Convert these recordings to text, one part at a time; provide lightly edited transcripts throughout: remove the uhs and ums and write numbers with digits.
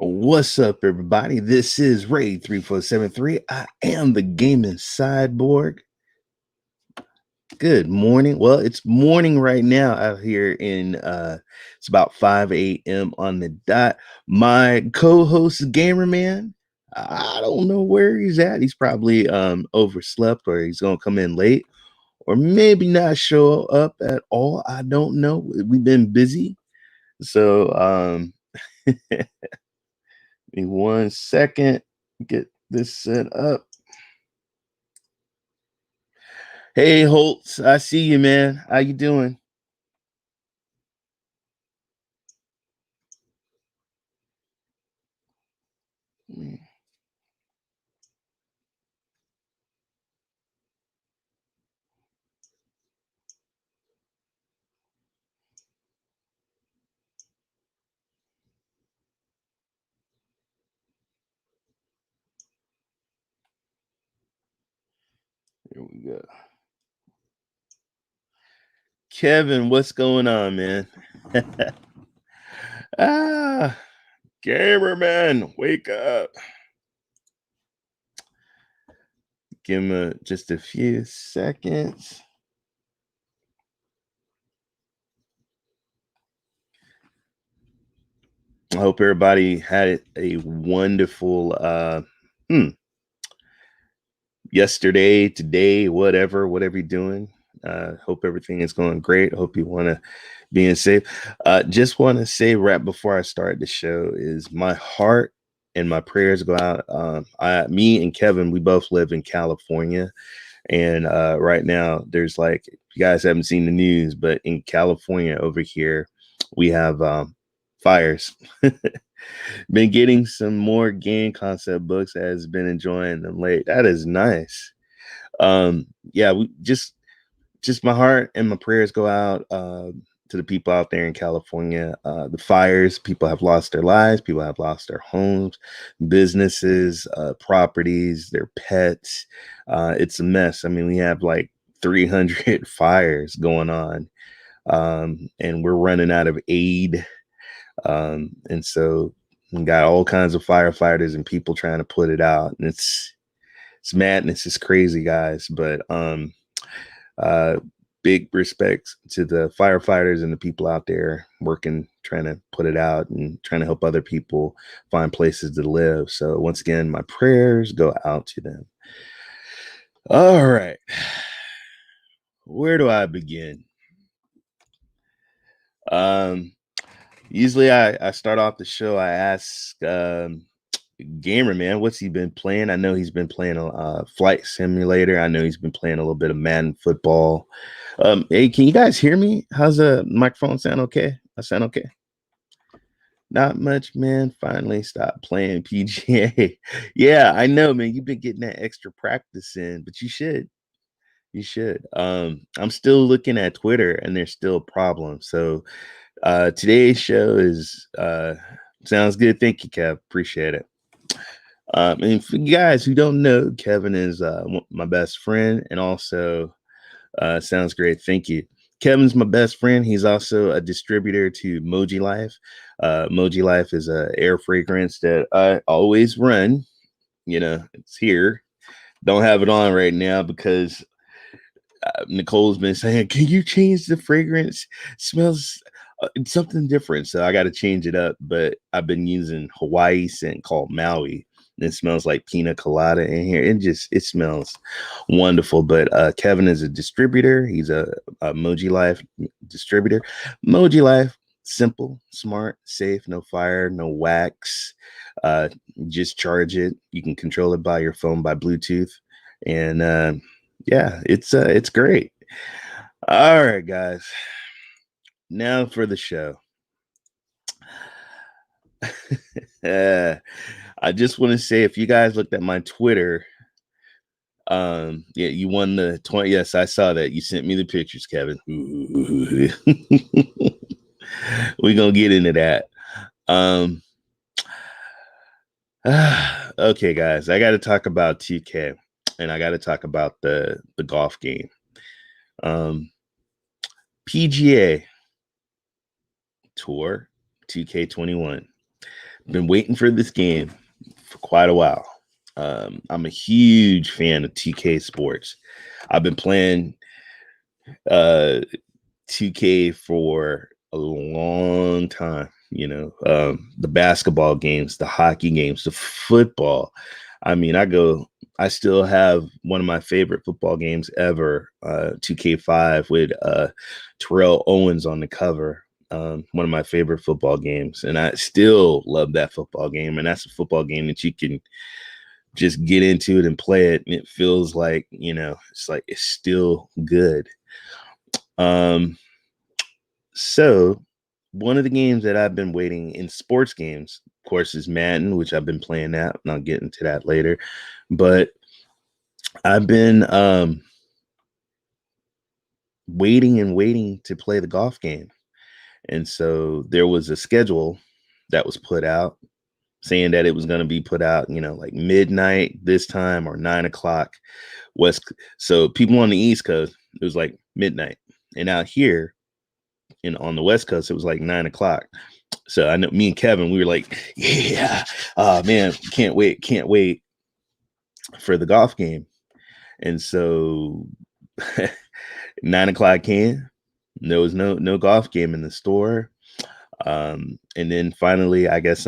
What's up, everybody? This is Ray3473. I am the gaming cyborg. Good morning. Well, it's morning right now out here in it's about 5 a.m. on the dot. My co-host Gamer Man, I don't know where he's at. He's probably overslept, or he's gonna come in late, or maybe not show up at all. I don't know. We've been busy. So give me 1 second. Get this set up. Hey Holtz, I see you, man. How you doing? Here we go. Kevin, what's going on, man? ah, gamer man, wake up. Give him just a few seconds. I hope everybody had a wonderful yesterday, today, whatever you're doing. Hope everything is going great. Hope you want to being safe. Just want to say right before I start the show is my heart and my prayers go out. Me and Kevin, we both live in California, and right now there's like, you guys haven't seen the news, but in California over here, we have fires. Been getting some more game concept books, has been enjoying them late. That is nice. Yeah, we just my heart and my prayers go out to the people out there in California. The fires, people have lost their lives, people have lost their homes, businesses, properties, their pets. It's a mess. I mean, we have like 300 fires going on, and we're running out of aid. And so we got all kinds of firefighters and people trying to put it out. And it's madness. It's crazy, guys. But uh, big respects to the firefighters and the people out there working, trying to put it out and trying to help other people find places to live. So once again, my prayers go out to them. All right. Where do I begin? Usually I start off the show, I ask Gamer Man, what's he been playing? I know he's been playing a Flight Simulator. I know he's been playing a little bit of Madden football. Hey, can you guys hear me? How's the microphone sound? Okay, I sound okay. Not much, man. Finally stopped playing PGA. Yeah, I know, man. You've been getting that extra practice in, but you should. You should. I'm still looking at Twitter, and there's still problems. So today's show is sounds good. Thank you, Kev. Appreciate it. And for you guys who don't know, Kevin is my best friend, and also sounds great. Thank you. Kevin's my best friend. He's also a distributor to Moji Life. Moji Life is a air fragrance that I always run. You know, it's here. Don't have it on right now because Nicole's been saying, "Can you change the fragrance? Smells something different." So I got to change it up. But I've been using Hawaii scent called Maui. It smells like pina colada in here. It smells wonderful. But Kevin is a distributor. He's a Moji Life distributor. Moji Life, simple, smart, safe, no fire, no wax. Just charge it. You can control it by your phone by Bluetooth, and yeah, it's great. All right, guys. Now for the show. I just want to say, if you guys looked at my Twitter, yeah, you won the 20. Yes, I saw that. You sent me the pictures, Kevin. We're gonna get into that. Okay, guys, I got to talk about 2K, and I got to talk about the golf game. PGA Tour 2K21. been waiting for this game for quite a while. I'm a huge fan of 2K Sports. I've been playing uh, 2K for a long time. The basketball games, the hockey games, the football. I mean, I still have one of my favorite football games ever, 2K5 with Terrell Owens on the cover. One of my favorite football games. And I still love that football game. And that's a football game that you can just get into it and play it. And it feels like, it's like it's still good. So one of the games that I've been waiting in sports games, of course, is Madden, which I've been playing that, and I'll get into that later. But I've been waiting and waiting to play the golf game. And so there was a schedule that was put out saying that it was going to be put out, like midnight this time or 9 o'clock West. So people on the East Coast, it was like midnight. And out here on the West Coast, it was like 9 o'clock. So I know me and Kevin, we were like, yeah, oh man, can't wait for the golf game. And so 9 o'clock came. There was no golf game in the store. And then finally, I guess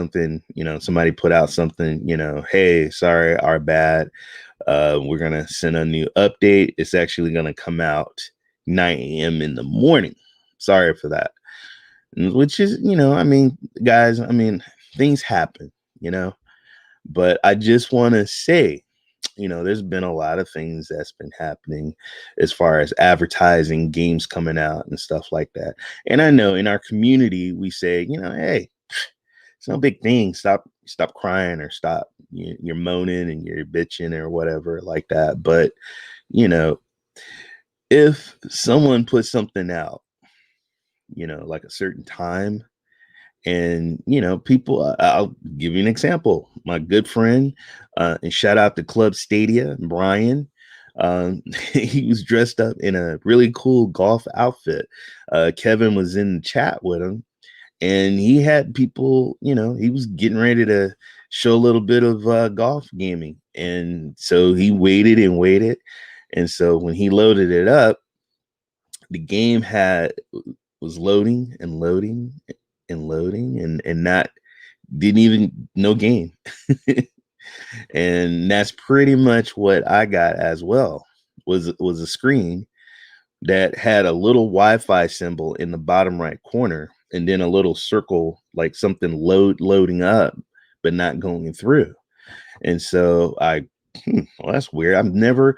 somebody put out something, hey, sorry, our bad. We're going to send a new update. It's actually going to come out 9 a.m. in the morning. Sorry for that. Which is, guys, things happen, but I just want to say, there's been a lot of things that's been happening as far as advertising, games coming out and stuff like that. And I know in our community, we say, hey, it's no big thing. Stop crying or stop you're moaning and you're bitching or whatever like that. But, if someone puts something out, like a certain time, and people, I'll give you an example. My good friend, and shout out to Club Stadia, Brian. He was dressed up in a really cool golf outfit. Kevin was in the chat with him, and he had people, he was getting ready to show a little bit of golf gaming. And so he waited and waited. And so when he loaded it up, the game was loading and loading and loading and not didn't even no game. And that's pretty much what I got as well. Was a screen that had a little Wi-Fi symbol in the bottom right corner, and then a little circle like something loading up but not going through. And so well, that's weird. I've never,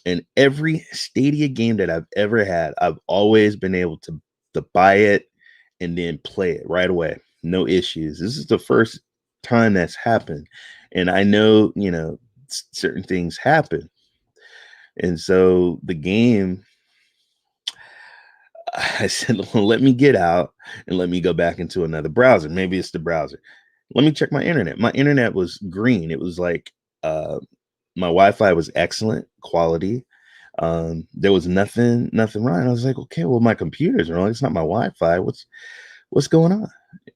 in every Stadia game that I've ever had, I've always been able to buy it and then play it right away. No issues. This is the first time that's happened. And I know, certain things happen. And so the game, I said, well, let me get out and let me go back into another browser. Maybe it's the browser. Let me check my internet. My internet was green. It was like my Wi-Fi was excellent quality. There was nothing wrong. I was like, okay, well, my computer's wrong. It's not my Wi-Fi. What's going on?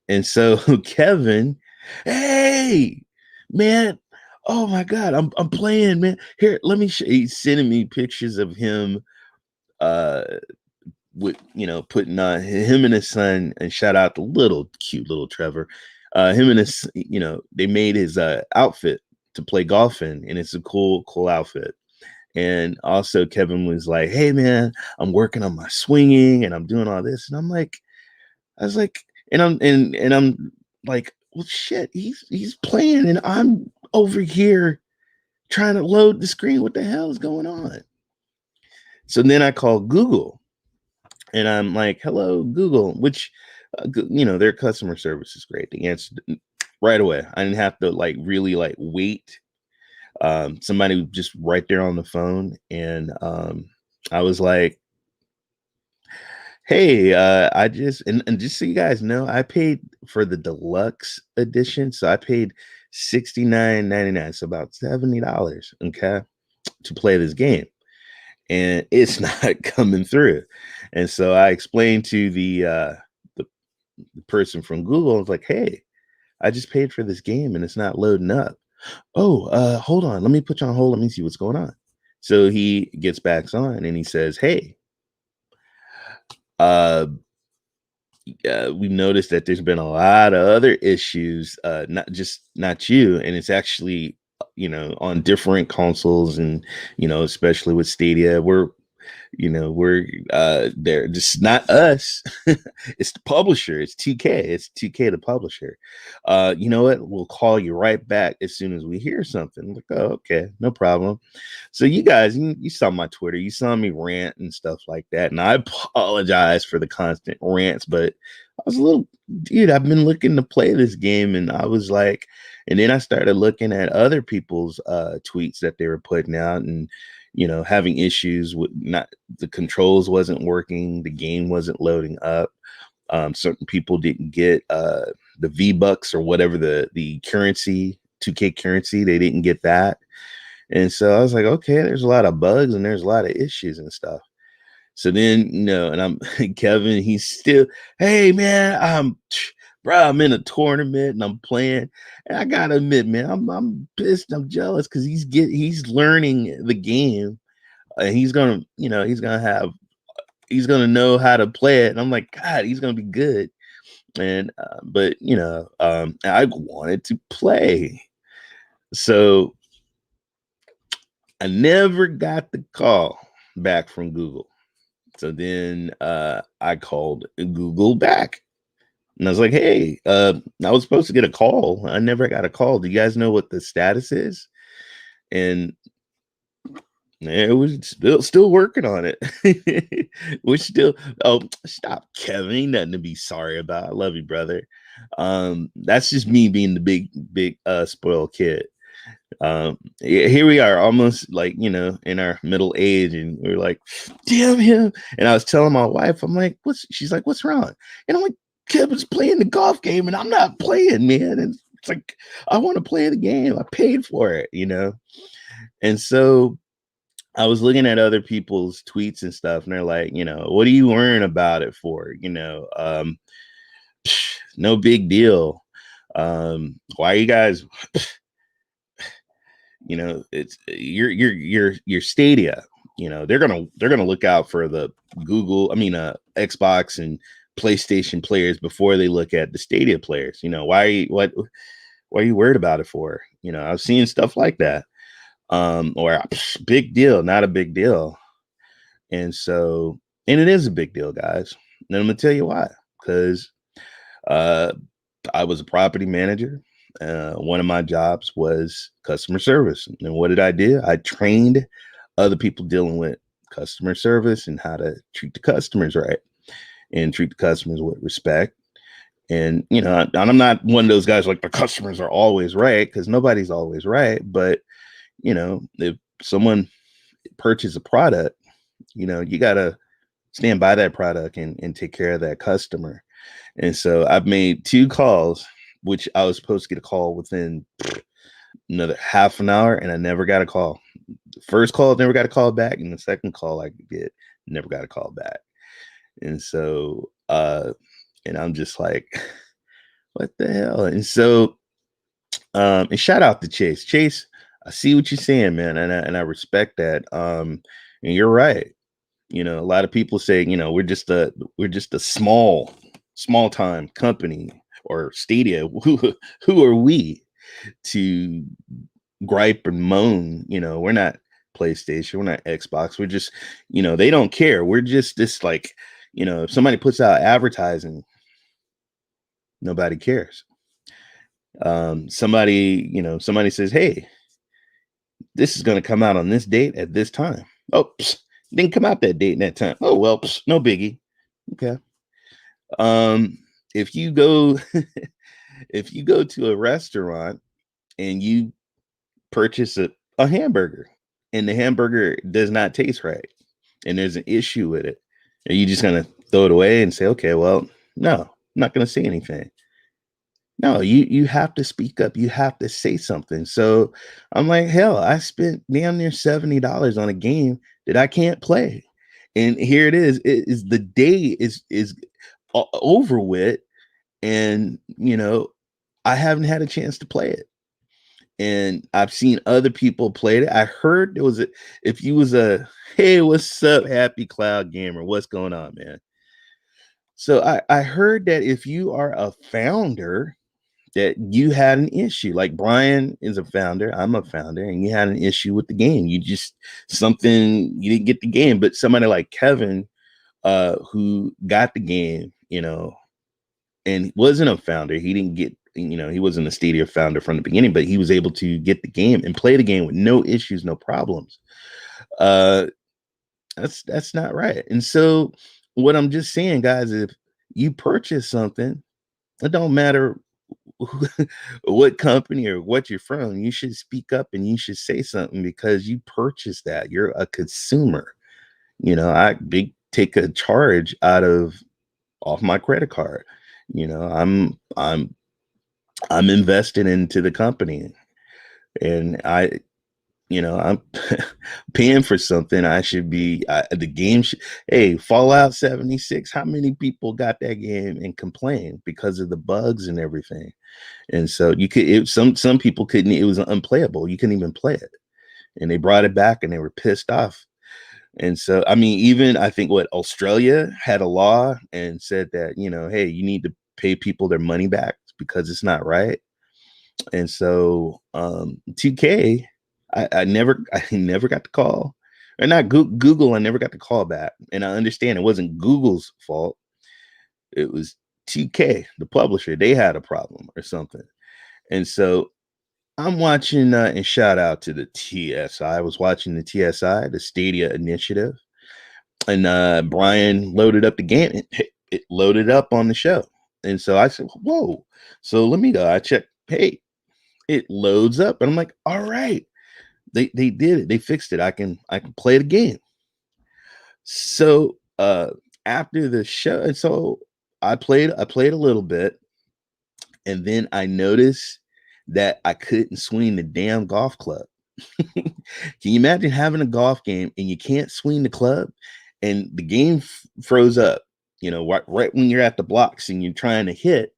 And so Kevin, hey, man, oh my God, I'm playing, man. Here, let me show. He's sending me pictures of him, with putting on him and his son, and shout out to cute little Trevor. Him and his, they made his outfit to play golf in, and it's a cool outfit. And also Kevin was like, hey man, I'm working on my swinging and I'm doing all this. And I was like, and I'm like, well shit, he's playing and I'm over here trying to load the screen. What the hell is going on? So then I called Google and I'm like, hello, Google, which, their customer service is great. They answered right away. I didn't have to really wait. Somebody was just right there on the phone. And I was like, hey, I just, and just so you guys know, I paid for the deluxe edition. So I paid $69.99, so about $70, okay, to play this game. And it's not coming through. And so I explained to the person from Google, I was like, hey, I just paid for this game and it's not loading up. Oh, hold on. Let me put you on hold. Let me see what's going on. So he gets back on and he says, hey, uh, we've noticed that there's been a lot of other issues, not you, and it's actually on different consoles, and especially with Stadia, we're they're just not us. It's the publisher. It's 2K. It's 2K the publisher. You know what? We'll call you right back as soon as we hear something. I'm like, oh, okay, no problem. So you guys, you saw my Twitter, you saw me rant and stuff like that. And I apologize for the constant rants, but I was a little dude, I've been looking to play this game, and I was like, and then I started looking at other people's tweets that they were putting out, and having issues with not the controls wasn't working, the game wasn't loading up. Certain people didn't get the V-Bucks or whatever the currency, 2K currency, they didn't get that. And so I was like, okay, there's a lot of bugs and there's a lot of issues and stuff. So then, and I'm Kevin, he's still, hey man, bro, I'm in a tournament and I'm playing. And I gotta admit, man, I'm pissed, I'm jealous because he's learning the game. And he's gonna know how to play it. And I'm like, God, he's gonna be good. And but I wanted to play. So I never got the call back from Google. So then I called Google back. And I was like, hey, I was supposed to get a call. I never got a call. Do you guys know what the status is? And it was still working on it. We're still, oh, stop, Kevin. Ain't nothing to be sorry about. I love you, brother. That's just me being the big spoiled kid. Here we are, almost like in our middle age, and we're like, damn him. And I was telling my wife, I'm like, she's like, what's wrong? And I'm like, Kevin's playing the golf game and I'm not playing, man. And it's like, I want to play the game, I paid for it. And so I was looking at other people's tweets and stuff, and they're like, what are you worrying about it for? No big deal. Why are you guys it's your Stadia. They're gonna look out for the Xbox and PlayStation players before they look at the Stadia players. Why are you worried about it for? I've seen stuff like that. Or big deal, not a big deal. And so, and it is a big deal, guys. And I'm gonna tell you why. Because I was a property manager. One of my jobs was customer service. And what did I do? I trained other people dealing with customer service and how to treat the customers right and treat the customers with respect. And, and I'm not one of those guys like the customers are always right, because nobody's always right. But, if someone purchases a product, you got to stand by that product and take care of that customer. And so I've made 2 calls, which I was supposed to get a call within another half an hour, and I never got a call. The first call, never got a call back, and the second call I could get, never got a call back. And so, and I'm just like, what the hell? And so, and shout out to Chase. Chase, I see what you're saying, man, and I respect that. And you're right. A lot of people say, we're just a small time company or Stadia. Who are we to gripe and moan? We're not PlayStation, we're not Xbox. We're just, they don't care. We're just this like, if somebody puts out advertising, nobody cares. Somebody says, hey, this is going to come out on this date at this time. Oh, didn't come out that date and that time. Oh, well, no biggie. Okay. If you go if you go to a restaurant and you purchase a hamburger and the hamburger does not taste right and there's an issue with it, are you just gonna throw it away and say, okay, well, no, I'm not gonna say anything? No, you have to speak up. You have to say something. So I'm like, hell, I spent damn near $70 on a game that I can't play. And here it is. It is the day is over with. And I haven't had a chance to play it. And I've seen other people play it. I heard there was a if you was a hey, what's up, happy cloud gamer? What's going on, man? So I heard that if you are a founder, that you had an issue. Like Brian is a founder, I'm a founder, and you had an issue with the game. You just something you didn't get the game, but somebody like Kevin, who got the game, and wasn't a founder. He didn't get, he wasn't a Stadia founder from the beginning, but he was able to get the game and play the game with no issues, no problems. Uh, that's not right. And so, what I'm just saying, guys, if you purchase something, it don't matter what company or what you're from, you should speak up and you should say something because you purchased that. You're a consumer. I big take a charge out of off my credit card. I'm invested into the company, and I'm paying for something. I should be the game. Hey, Fallout 76. How many people got that game and complained because of the bugs and everything? And so some people couldn't. It was unplayable. You couldn't even play it, and they brought it back and they were pissed off. And so, I mean, even I think what Australia had a law and said that, hey, you need to pay people their money back because it's not right. And so, 2K, I never got the call, or not Google. I never got the call back, and I understand it wasn't Google's fault. It was 2K, the publisher. They had a problem or something, and so I'm watching. And shout out to the TSI. I was watching the TSI, the Stadia Initiative, and Brian loaded up the game. It loaded up on the show, and so I said, "Whoa!" So let me go. I checked. Hey, it loads up, and I'm like, "All right." They did it. They fixed it. I can play the game. So after the show, and so I played a little bit, and then I noticed that I couldn't swing the damn golf club. Can you imagine having a golf game and you can't swing the club, and the game froze up? Right when you're at the blocks and you're trying to hit.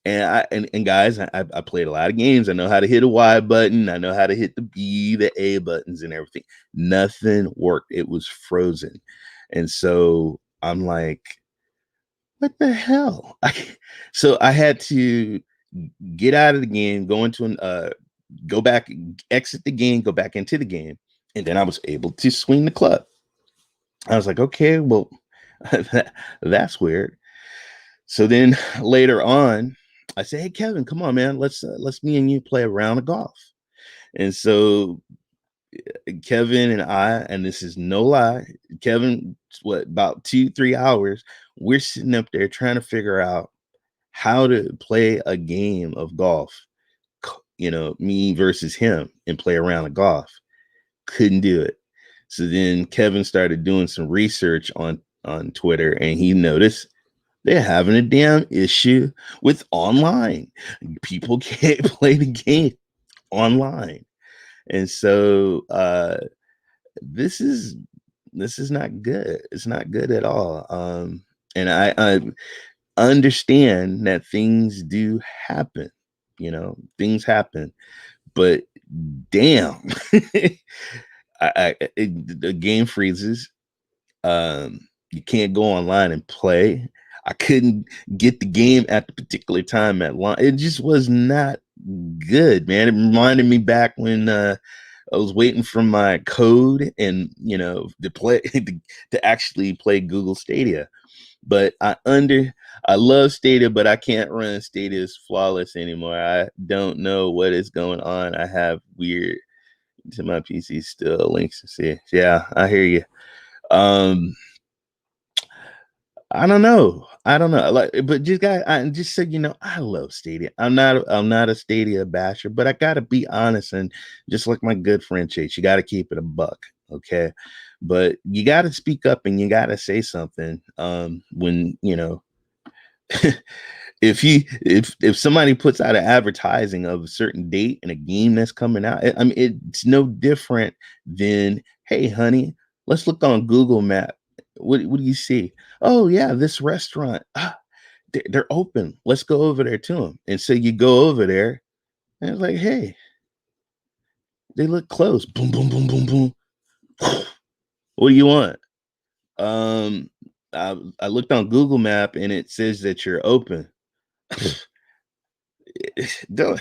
And guys, I played a lot of games. I know how to hit a Y button. I know how to hit the B, the A buttons, and everything. Nothing worked. It was frozen, and so I'm like, "What the hell?" So I had to get out of the game, go back, exit the game, go back into the game, and then I was able to swing the club. I was like, "Okay, well, that's weird." So then later on, I say, "Hey Kevin, come on, man, let's me and you play a round of golf." And so Kevin and I, and this is no lie, Kevin, what about 2-3 hours? We're sitting up there trying to figure out how to play a game of golf. Me versus him and play a round of golf. Couldn't do it. So then Kevin started doing some research on Twitter, and he noticed they're having a damn issue with online. People can't play the game online. And so this is not good. It's not good at all. And I understand that things do happen, things happen, but damn, the game freezes. You can't go online and play. I couldn't get the game at the particular time at launch. It just was not good, man. It reminded me back when I was waiting for my code and to play to actually play Google Stadia. But I love Stadia, but I can't run Stadia's flawless anymore. I don't know what is going on. I have weird to my PC still links to see. Yeah, I hear you. Um I don't know. I don't know. Like, but I just said, I love Stadia. I'm not a Stadia basher, but I gotta be honest, and just like my good friend Chase, you gotta keep it a buck, okay? But you gotta speak up and you gotta say something. When if somebody puts out an advertising of a certain date and a game that's coming out, I mean, it's no different than, hey, honey, let's look on Google Map. What do you see? Oh yeah, this restaurant. they're open. Let's go over there to them. And so you go over there, and it's like, hey, they look closed. Boom, boom, boom, boom, boom. What do you want? Um, I looked on Google Map and it says that you're open. Don't,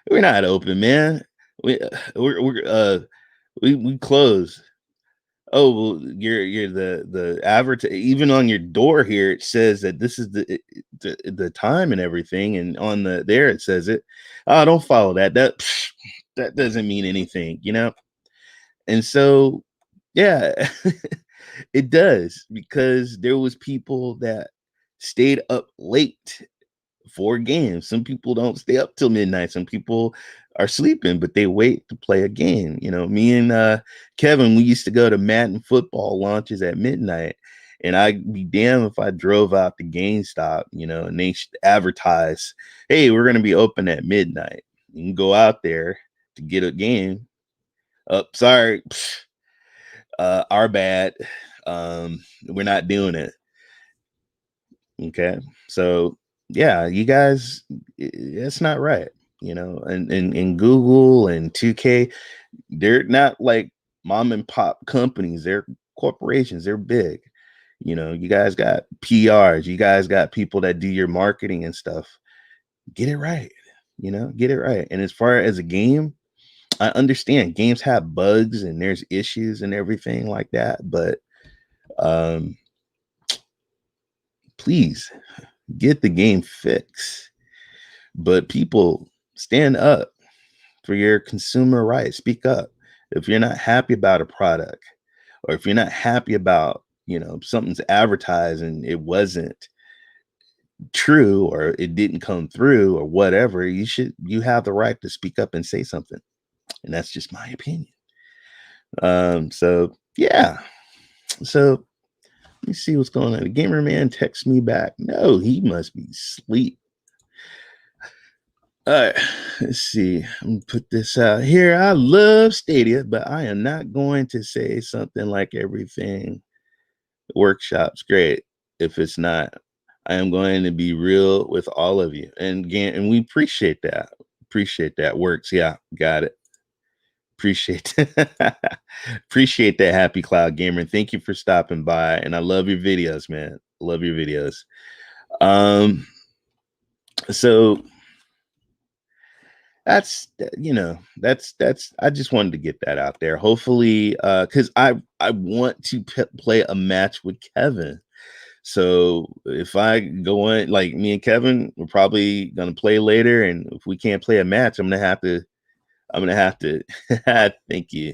we're not open, man. We close. Oh well, you're the average. Even on your door here, it says that this is the time and everything, and on the there it says it. Oh, don't follow that. That doesn't mean anything, you know. And so, yeah, it does because there was people that stayed up late for games. Some people don't stay up till midnight. Some people are sleeping, but they wait to play a game. You know, me and Kevin, we used to go to Madden football launches at midnight, and I'd be damned if I drove out to GameStop, you know, and they advertise, "Hey, we're going to be open at midnight. You can go out there to get a game." Oh, sorry, our bad. We're not doing it. Okay. So yeah, you guys, it's not right, you know, and Google and 2K, they're not like mom and pop companies, they're corporations, they're big. You know, you guys got PRs, you guys got people that do your marketing and stuff. Get it right, you know, get it right. And as far as a game, I understand games have bugs and there's issues and everything like that, but um please get the game fixed. But people, stand up for your consumer rights. Speak up. If you're not happy about a product, or if you're not happy about, you know, something's advertised and it wasn't true or it didn't come through or whatever, you have the right to speak up and say something. And that's just my opinion. So yeah. So let me see what's going on. The gamer man texts me back. No, he must be asleep. All right, let's see. I'm gonna put this out here. I love Stadia, but I am not going to say something like everything workshop's great if it's not. I am going to be real with all of you. And again, and we appreciate that. Appreciate that. Works. Yeah, got it. Appreciate appreciate that, Happy Cloud Gamer. Thank you for stopping by. And I love your videos, man. Love your videos. So that's you know that's I just wanted to get that out there, hopefully, because I want to play a match with Kevin. So if I go in, like me and Kevin, we're probably gonna play later, and if we can't play a match, I'm gonna have to thank you.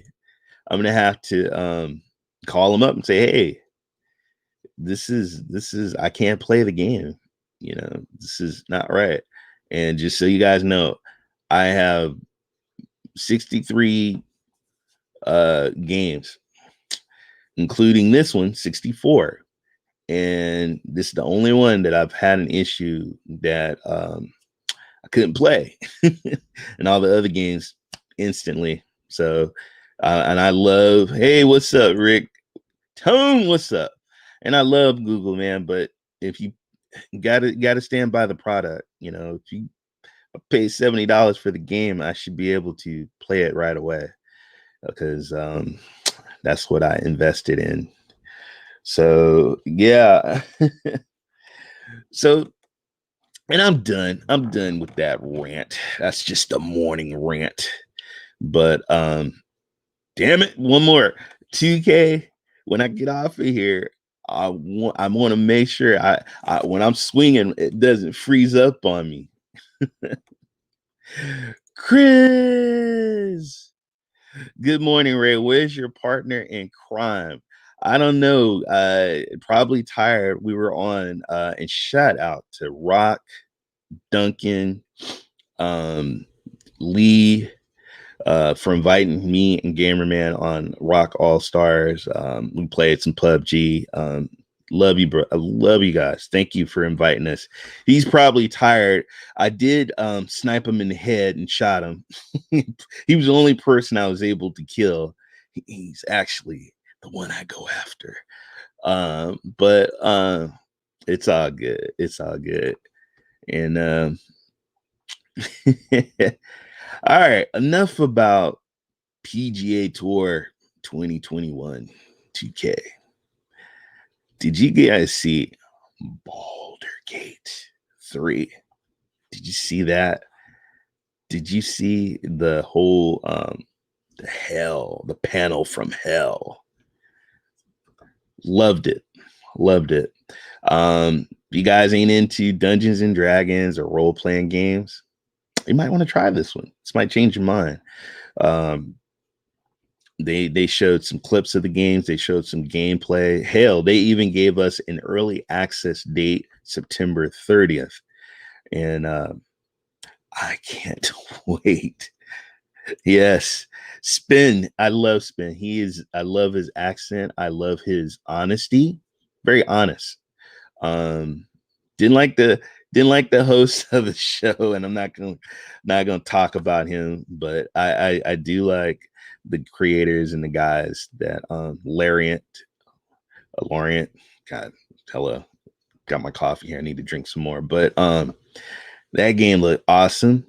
I'm gonna have to call him up and say, hey, this is I can't play the game, you know, this is not right. And just so you guys know, I have 63 games, including this one, 64. And this is the only one that I've had an issue that I couldn't play. And all the other games instantly. So and I love, hey, what's up, Rick? Tone, what's up? And I love Google, man, but if you gotta stand by the product, you know, if you pay $70 for the game, I should be able to play it right away because that's what I invested in. So yeah. So, and I'm done. I'm done with that rant. That's just a morning rant. But damn it, one more 2K. When I get off of here, I want to make sure I when I'm swinging, it doesn't freeze up on me. Chris, good morning, Ray. Where's your partner in crime? I don't know. Probably tired. We were on, and shout out to Rock, Duncan, um, Lee, for inviting me and Gamerman on Rock All Stars. We played some PUBG. Love you, bro. I love you guys. Thank you for inviting us. He's probably tired. I did snipe him in the head and shot him. He was the only person I was able to kill. He's actually the one I go after. But It's all good. It's all good. And all right, enough about PGA Tour 2021 2K. Did you guys see Boulder Gate 3? Did you see that? Did you see the whole the panel from hell? Loved it. Loved it. You guys ain't into Dungeons and Dragons or role-playing games, you might want to try this one. This might change your mind. Um, they showed some clips of the games. They showed some gameplay. Hell, they even gave us an early access date, September 30th. And I can't wait. Yes. Spin. I love Spin. I love his accent. I love his honesty. Very honest. Um, didn't like the host of the show, and I'm not gonna talk about him, but I do like the creators and the guys that Lorient. God, hello. Got my coffee here. I need to drink some more. But that game looked awesome.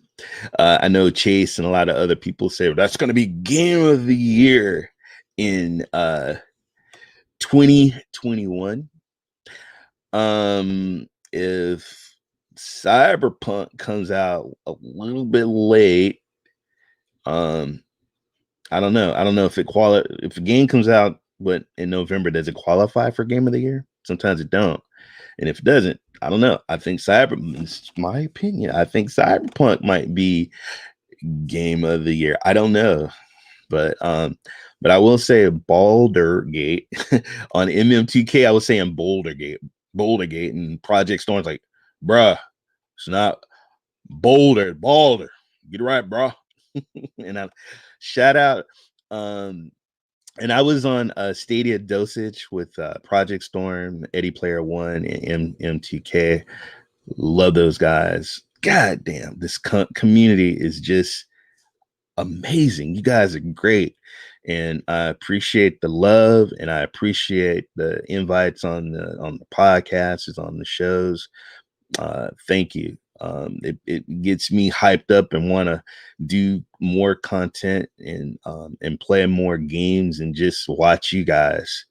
I know Chase and a lot of other people say, well, that's going to be game of the year in 2021. If Cyberpunk comes out a little bit late, I don't know. I don't know if if a game comes out but in November, does it qualify for game of the year? Sometimes it don't. And if it doesn't, I don't know. I think it's my opinion. I think Cyberpunk might be game of the year. I don't know. But I will say Boulder Gate on MMTK, I was saying Boulder Gate, and Project Storm's like, bruh, it's not Boulder. Get it right, bruh. And I shout out. And I was on Stadia Dosage with Project Storm, Eddie Player One, and MTK. Love those guys. God damn, this community is just amazing. You guys are great. And I appreciate the love, and I appreciate the invites on the podcasts, on the shows. Thank you. It gets me hyped up and want to do more content and play more games and just watch you guys.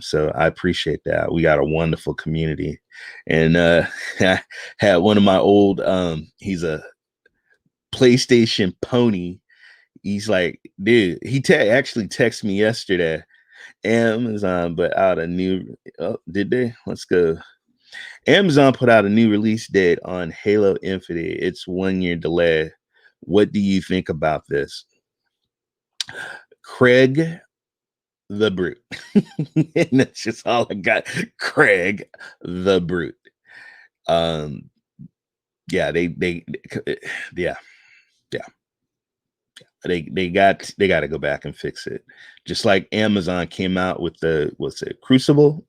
So I appreciate that. We got a wonderful community. And I had one of my old he's a PlayStation pony. He's like, dude, he actually texted me yesterday. Amazon but out a new did they? Let's go. Amazon put out a new release date on Halo Infinite. It's 1 year delay. What do you think about this? Craig the Brute. And that's just all I got. Craig the Brute. Yeah, yeah. They got to go back and fix it. Just like Amazon came out with Crucible,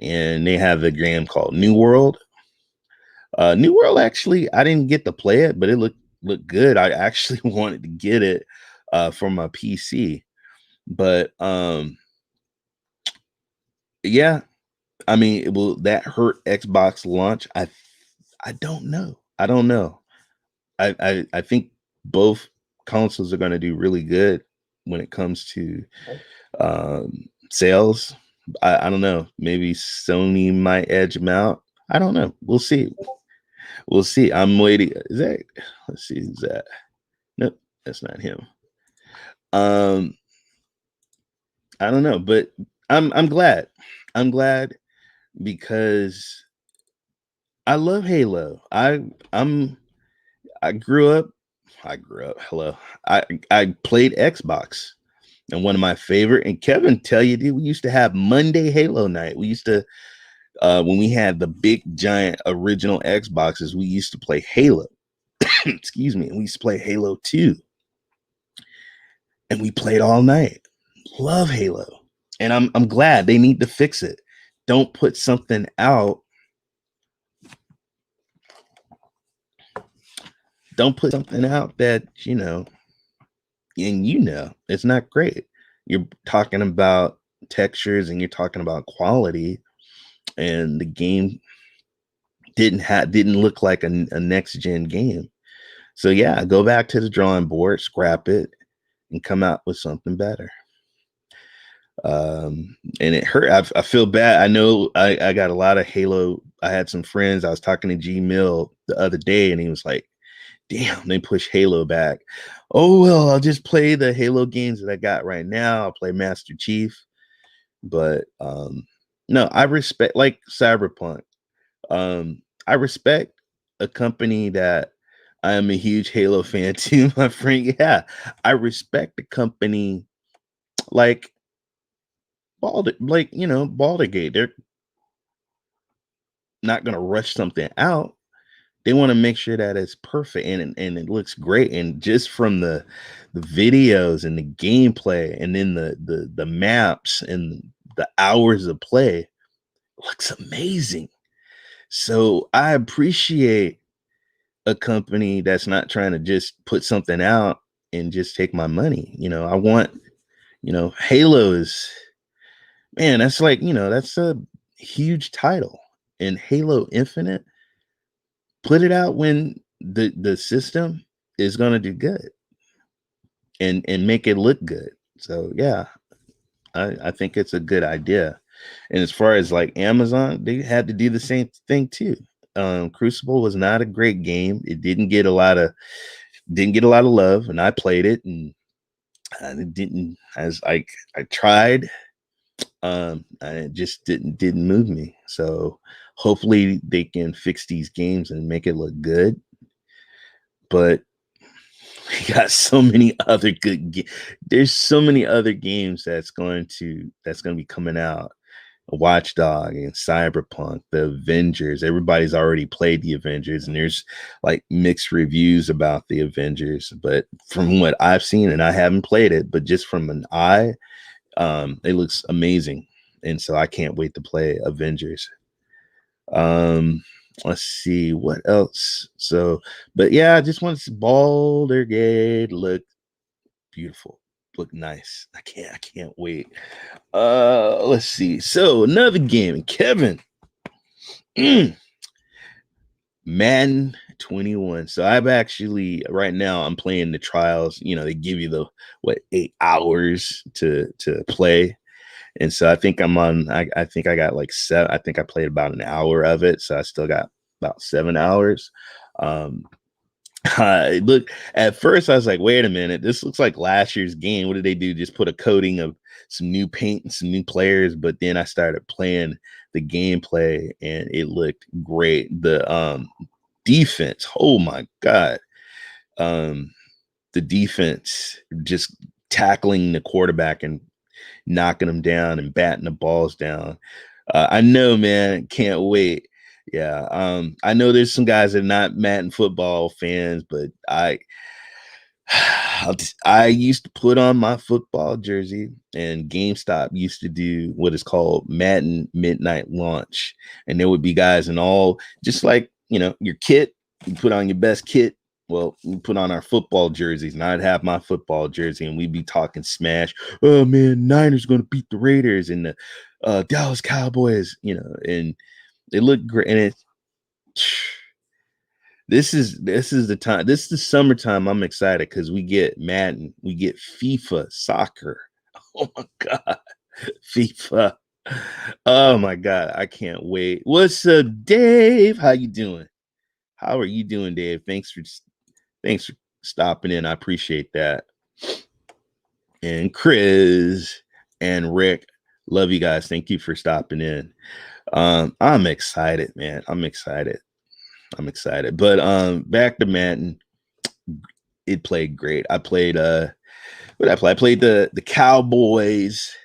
and they have a game called New World. New World, actually, I didn't get to play it, but it looked good. I actually wanted to get it for my PC, but yeah, I mean, will that hurt Xbox launch? I don't know. I think both consoles are going to do really good when it comes to sales. I don't know. Maybe Sony might edge them out. I don't know. We'll see. I'm waiting. Let's see. Who's that? Nope, that's not him. I don't know, but I'm glad. I'm glad because I love Halo. I grew up. Hello. I played Xbox, and one of my favorite. And Kevin tell you, dude, we used to have Monday Halo night. We used to when we had the big giant original Xboxes, we used to play Halo. Excuse me. And we used to play Halo 2. And we played all night. Love Halo. And I'm glad they need to fix it. Don't put something out. Don't put something out that, it's not great. You're talking about textures and you're talking about quality. and the game didn't look like a next gen game. So yeah, go back to the drawing board, scrap it, and come out with something better. And it hurt. I feel bad. I know I got a lot of Halo. I had some friends. I was talking to G Mill the other day, and he was like, "Damn, they push Halo back." Oh well, I'll just play the Halo games that I got right now. I'll play Master Chief. But no, I respect like Cyberpunk. I respect a company that I am a huge Halo fan too, my friend. Yeah, I respect a company like Baldergate. They're not gonna rush something out. They want to make sure that it's perfect and it looks great. And just from the videos and the gameplay, and then the maps and the hours of play, it looks amazing. So I appreciate a company that's not trying to just put something out and just take my money. I want, Halo is, man, that's like, that's a huge title. And Halo Infinite, put it out when the system is gonna do good and make it look good. So yeah, I think it's a good idea. And as far as like Amazon, they had to do the same thing too. Crucible was not a great game. It didn't get a lot of love, and I played it, and it didn't as I tried. It just didn't move me. So hopefully they can fix these games and make it look good. But we got so many other there's so many other games that's going to be coming out. Watchdog and Cyberpunk, the Avengers. Everybody's already played the Avengers, and there's like mixed reviews about the Avengers. But from what I've seen, and I haven't played it, but just from an eye, it looks amazing. And so I can't wait to play Avengers. Let's see what else. So, but yeah, I just want to see Baldergate look beautiful, look nice. I can't wait. Let's see. So another game, Kevin. Madden 21. So I've actually right now I'm playing the trials. They give you the 8 hours to play. And so I think I think I got like seven. I think I played about an hour of it. So I still got about 7 hours. Um, look, at first I was like, wait a minute, this looks like last year's game. What did they do? Just put a coating of some new paint and some new players. But then I started playing the gameplay and it looked great. The defense, oh my God. Um, the defense just tackling the quarterback and knocking them down and batting the balls down. I know, man, can't wait. Yeah, I know there's some guys that are not Madden football fans, but I used to put on my football jersey, and GameStop used to do what is called Madden Midnight Launch, and there would be guys in all just like your kit. You put on your best kit. Well, we put on our football jerseys, and I'd have my football jersey, and we'd be talking smash. Oh man, Niners going to beat the Raiders and the Dallas Cowboys, and they look great. And this is the time. This is the summertime. I'm excited because we get Madden, we get FIFA soccer. Oh my God, FIFA. Oh my God, I can't wait. What's up, Dave? How you doing? How are you doing, Dave? Thanks for stopping in. I appreciate that. And Chris and Rick, love you guys. Thank you for stopping in. I'm excited, man. I'm excited. But back to Madden. It played great. I played what I play? I played the Cowboys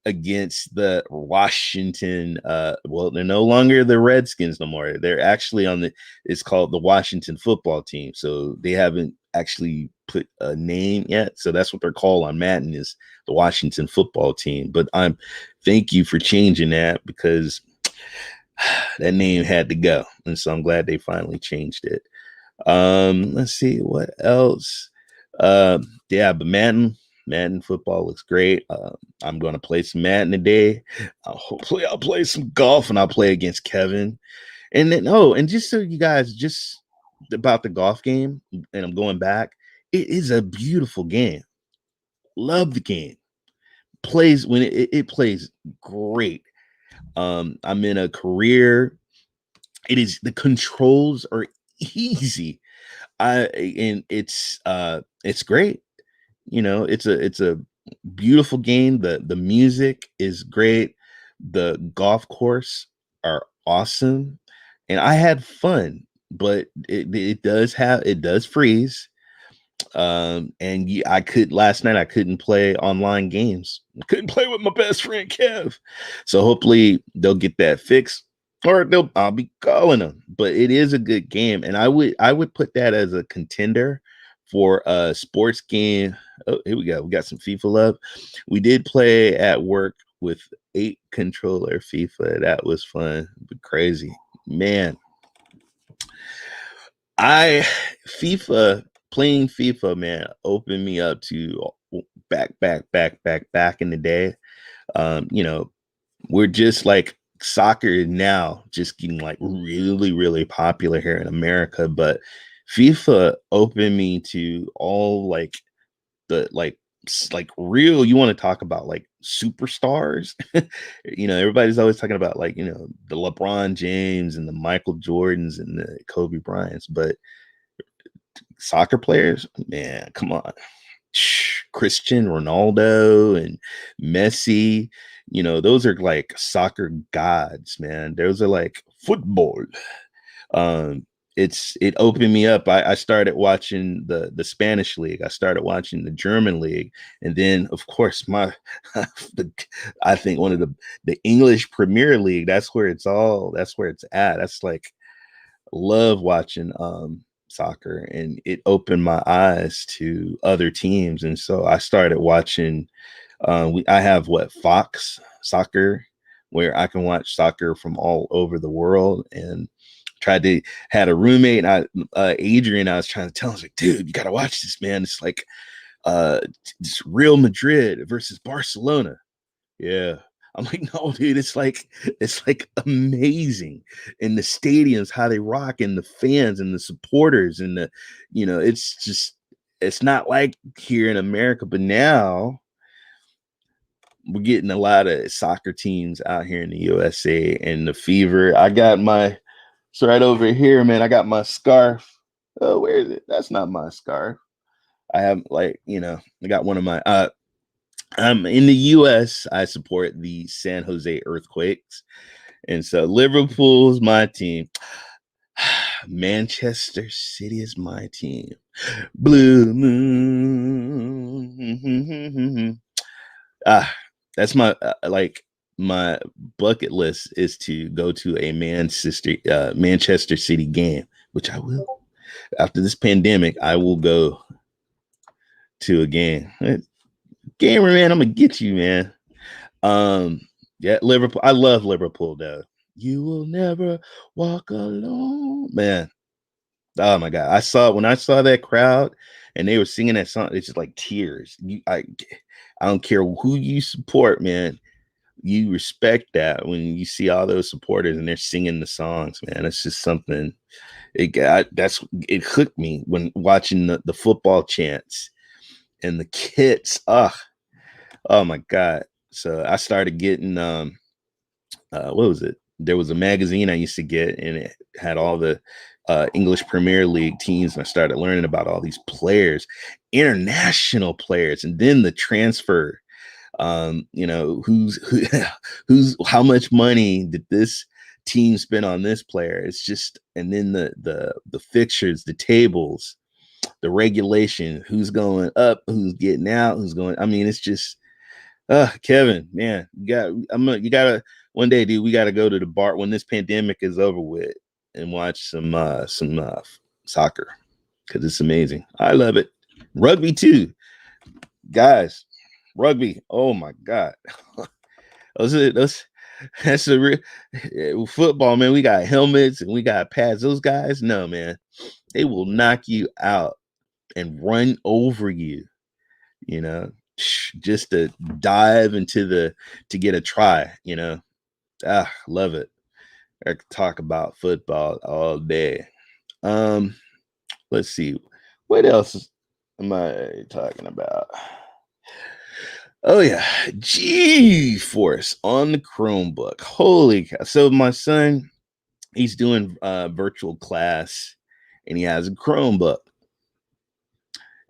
against the Washington. Well, they're no longer the Redskins no more. They're actually it's called the Washington football team. So they haven't actually put a name yet. So that's what they're called on Madden, is the Washington football team. But thank you for changing that, because that name had to go. And so I'm glad they finally changed it. Let's see what else. Yeah, but Madden. Madden football looks great. I'm going to play some Madden today. Hopefully, I'll play some golf and I'll play against Kevin. And then, oh, and just so you guys, just about the golf game, and I'm going back, it is a beautiful game. Love the game. Plays when it plays great. I'm in a career. It is the controls are easy. And it's great. You know, it's a beautiful game. The music is great. The golf course are awesome, and I had fun. But it does freeze. And I could last night I couldn't play online games. I couldn't play with my best friend Kev. So hopefully they'll get that fixed, or I'll be calling them. But it is a good game, and I would put that as a contender for a sports game. Oh, here we go. We got some FIFA love. We did play at work with 8 controller FIFA. That was fun, but crazy. Man, I FIFA playing FIFA, man, opened me up to back in the day. You know, we're just like soccer now, just getting like really, really popular here in America. But FIFA opened me to all like the like real. You want to talk about like superstars? You know, everybody's always talking about like the LeBron James and the Michael Jordans and the Kobe Bryants, but soccer players, man, come on. Christian Ronaldo and Messi, those are like soccer gods, man. Those are like football. Um, it opened me up. I started watching the Spanish league. I started watching the German league, and then of course I think one of the English Premier League. That's where it's all. That's where it's at. That's like love watching soccer, and it opened my eyes to other teams, and so I started watching. I have what Fox Soccer, where I can watch soccer from all over the world, and tried to had a roommate, and Adrian. I was trying to tell him, like, dude, you got to watch this, man. It's like uh, it's Real Madrid versus Barcelona. Yeah. I'm like, no, dude, it's like amazing. And the stadiums, how they rock, and the fans and the supporters, and it's just it's not like here in America, but now we're getting a lot of soccer teams out here in the USA, and the fever. I got it's right over here, man. I got my scarf. Oh, where is it? That's not my scarf. I have I got one of my in the US, I support the San Jose Earthquakes. And so Liverpool's my team. Manchester City is my team. Blue Moon. Ah, that's my bucket list is to go to a Manchester City game, which I will. After this pandemic, I will go to a game. Gamer, man, I'm gonna get you, man. Um, yeah, Liverpool. I love Liverpool though. You will never walk alone, man. Oh my god, when I saw that crowd and they were singing that song, it's just like tears. I don't care who you support, man. You respect that when you see all those supporters and they're singing the songs, man. It's just something. It hooked me when watching the football chants and the kids. Oh my god. So I started getting what was it? There was a magazine I used to get, and it had all the English Premier League teams, and I started learning about all these players, international players, and then the transfer. Who's how much money did this team spend on this player? It's just, and then the fixtures, the tables, the regulation, who's going up, who's getting out, who's going. I mean, it's just Kevin, man, you gotta one day, dude. We gotta go to the bar when this pandemic is over with and watch some soccer because it's amazing. I love it. Rugby too, guys. Rugby. Oh my god, those that's a real football, man. We got helmets and we got pads. Those guys, no, man, they will knock you out and run over you. You know. just to dive into to get a try, you know. Love it. I could talk about football all day. Um, let's see. What else am I talking about? Oh yeah, G-Force on the Chromebook. Holy cow. So my son, he's doing virtual class and he has a Chromebook.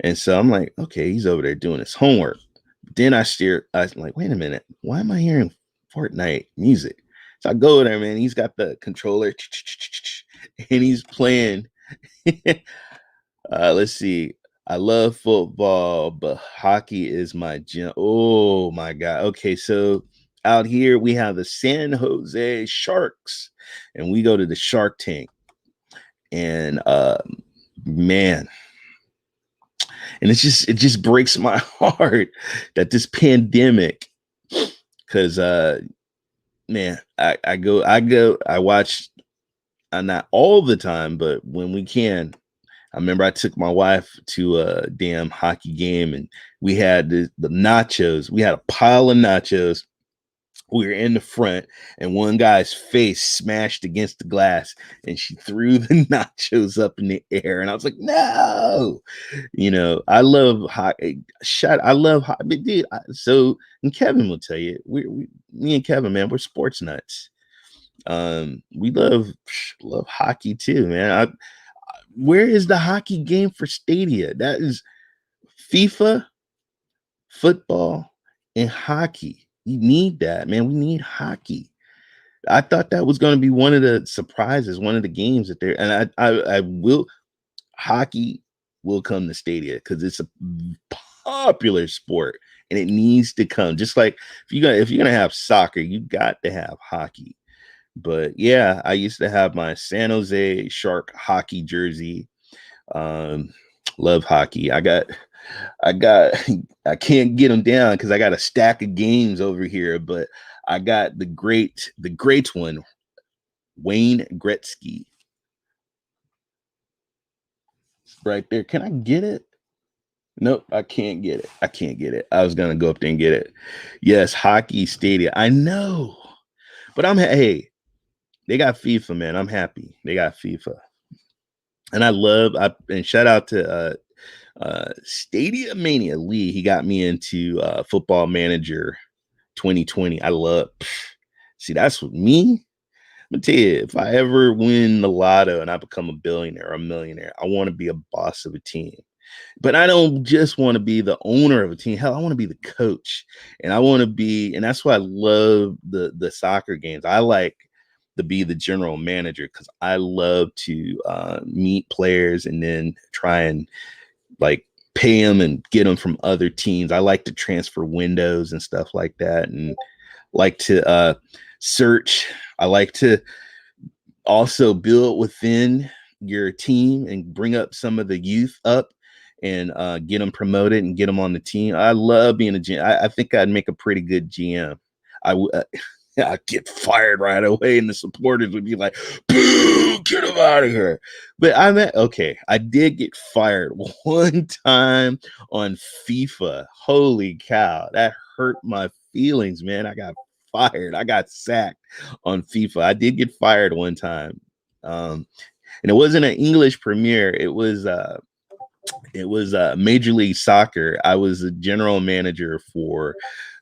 And so I'm like, okay, he's over there doing his homework. Then I was like, wait a minute, why am I hearing Fortnite music? So I go there, man. He's got the controller and he's playing. Let's see. I love football, but hockey is my gym. Oh my God. Okay, so out here we have the San Jose Sharks, and we go to the Shark Tank. And man, and it just breaks my heart that this pandemic, because man, I watch not all the time, but when we can. I remember I took my wife to a damn hockey game and we had the nachos. We had a pile of nachos. We were in the front and one guy's face smashed against the glass and she threw the nachos up in the air. And I was like, no, you know, I love hockey. I love hockey. Dude, so, and Kevin will tell you, me and Kevin, man, we're sports nuts. We love hockey too, man. Where is the hockey game for Stadia? That is FIFA, football, and hockey. You need that, man. We need hockey. I thought that was going to be one of the surprises, one of the games that they're, and I will, hockey will come to Stadia because it's a popular sport and it needs to come. Just like if you're gonna have soccer, you got to have hockey. But yeah, I used to have my San Jose Shark hockey jersey. Um, love hockey. I got, I can't get them down because I got a stack of games over here, but I got the great one, Wayne Gretzky, right there. Can I get it? Nope, I can't get it. I can't get it. I was gonna go up there and get it. Yes, hockey stadium. I know, but hey, they got FIFA, man. I'm happy. They got FIFA. And and shout out to Stadia Mania Lee. He got me into Football Manager 2020. See, that's what me. I'm gonna tell you, if I ever win the lotto and I become a billionaire or a millionaire, I want to be a boss of a team. But I don't just want to be the owner of a team. Hell, I want to be the coach. And I want to be, and that's why I love the soccer games. I like to be the general manager because I love to meet players and then try and like pay them and get them from other teams. I like to transfer windows and stuff like that, and like to search. I like to also build within your team and bring up some of the youth up and get them promoted and get them on the team. I love being a GM. I think I'd make a pretty good GM. I'd get fired right away, and the supporters would be like, "Boo, get him out of here." But okay. I did get fired one time on FIFA. Holy cow, that hurt my feelings, man. I got fired. I got sacked on FIFA. I did get fired one time, and it wasn't an English premiere. It was Major League Soccer. I was a general manager for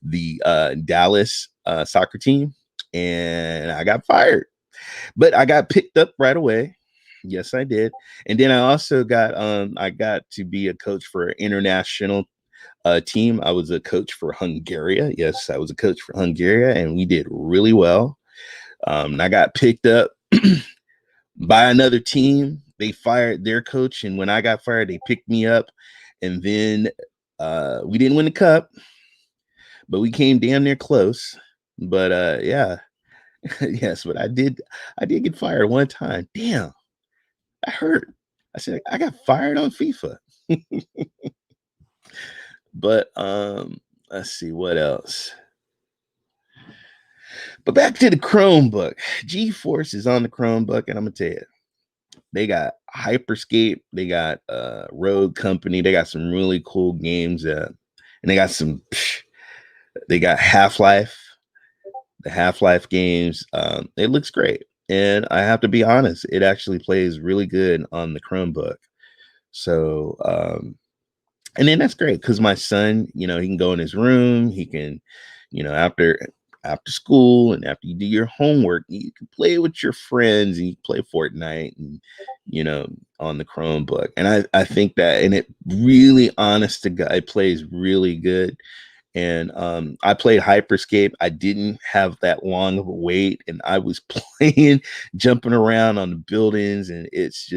the Dallas soccer team, and I got fired. But I got picked up right away. Yes, I did. And then I also I got to be a coach for an international team. I was a coach for Hungary. Yes, I was a coach for Hungary, and we did really well. And I got picked up by another team. They fired their coach, and when I got fired, they picked me up. And then we didn't win the cup, but we came damn near close. But yeah, yes, but I did get fired one time. Damn, I hurt. I said I got fired on FIFA. But let's see what else. But back to the Chromebook. GeForce is on the Chromebook, and I'm gonna tell you, they got Hyperscape, they got Rogue Company, they got some really cool games. and they got they got Half-Life, the Half-Life games. It looks great. And I have to be honest, it actually plays really good on the Chromebook. So, and then that's great because my son, he can go in his room. He can, after school and after you do your homework, you can play with your friends and you can play Fortnite and on the Chromebook. And I think that, and it really, honest to God, it plays really good. And I played Hyperscape. I didn't have that long of a wait, and I was playing, jumping around on the buildings, and it's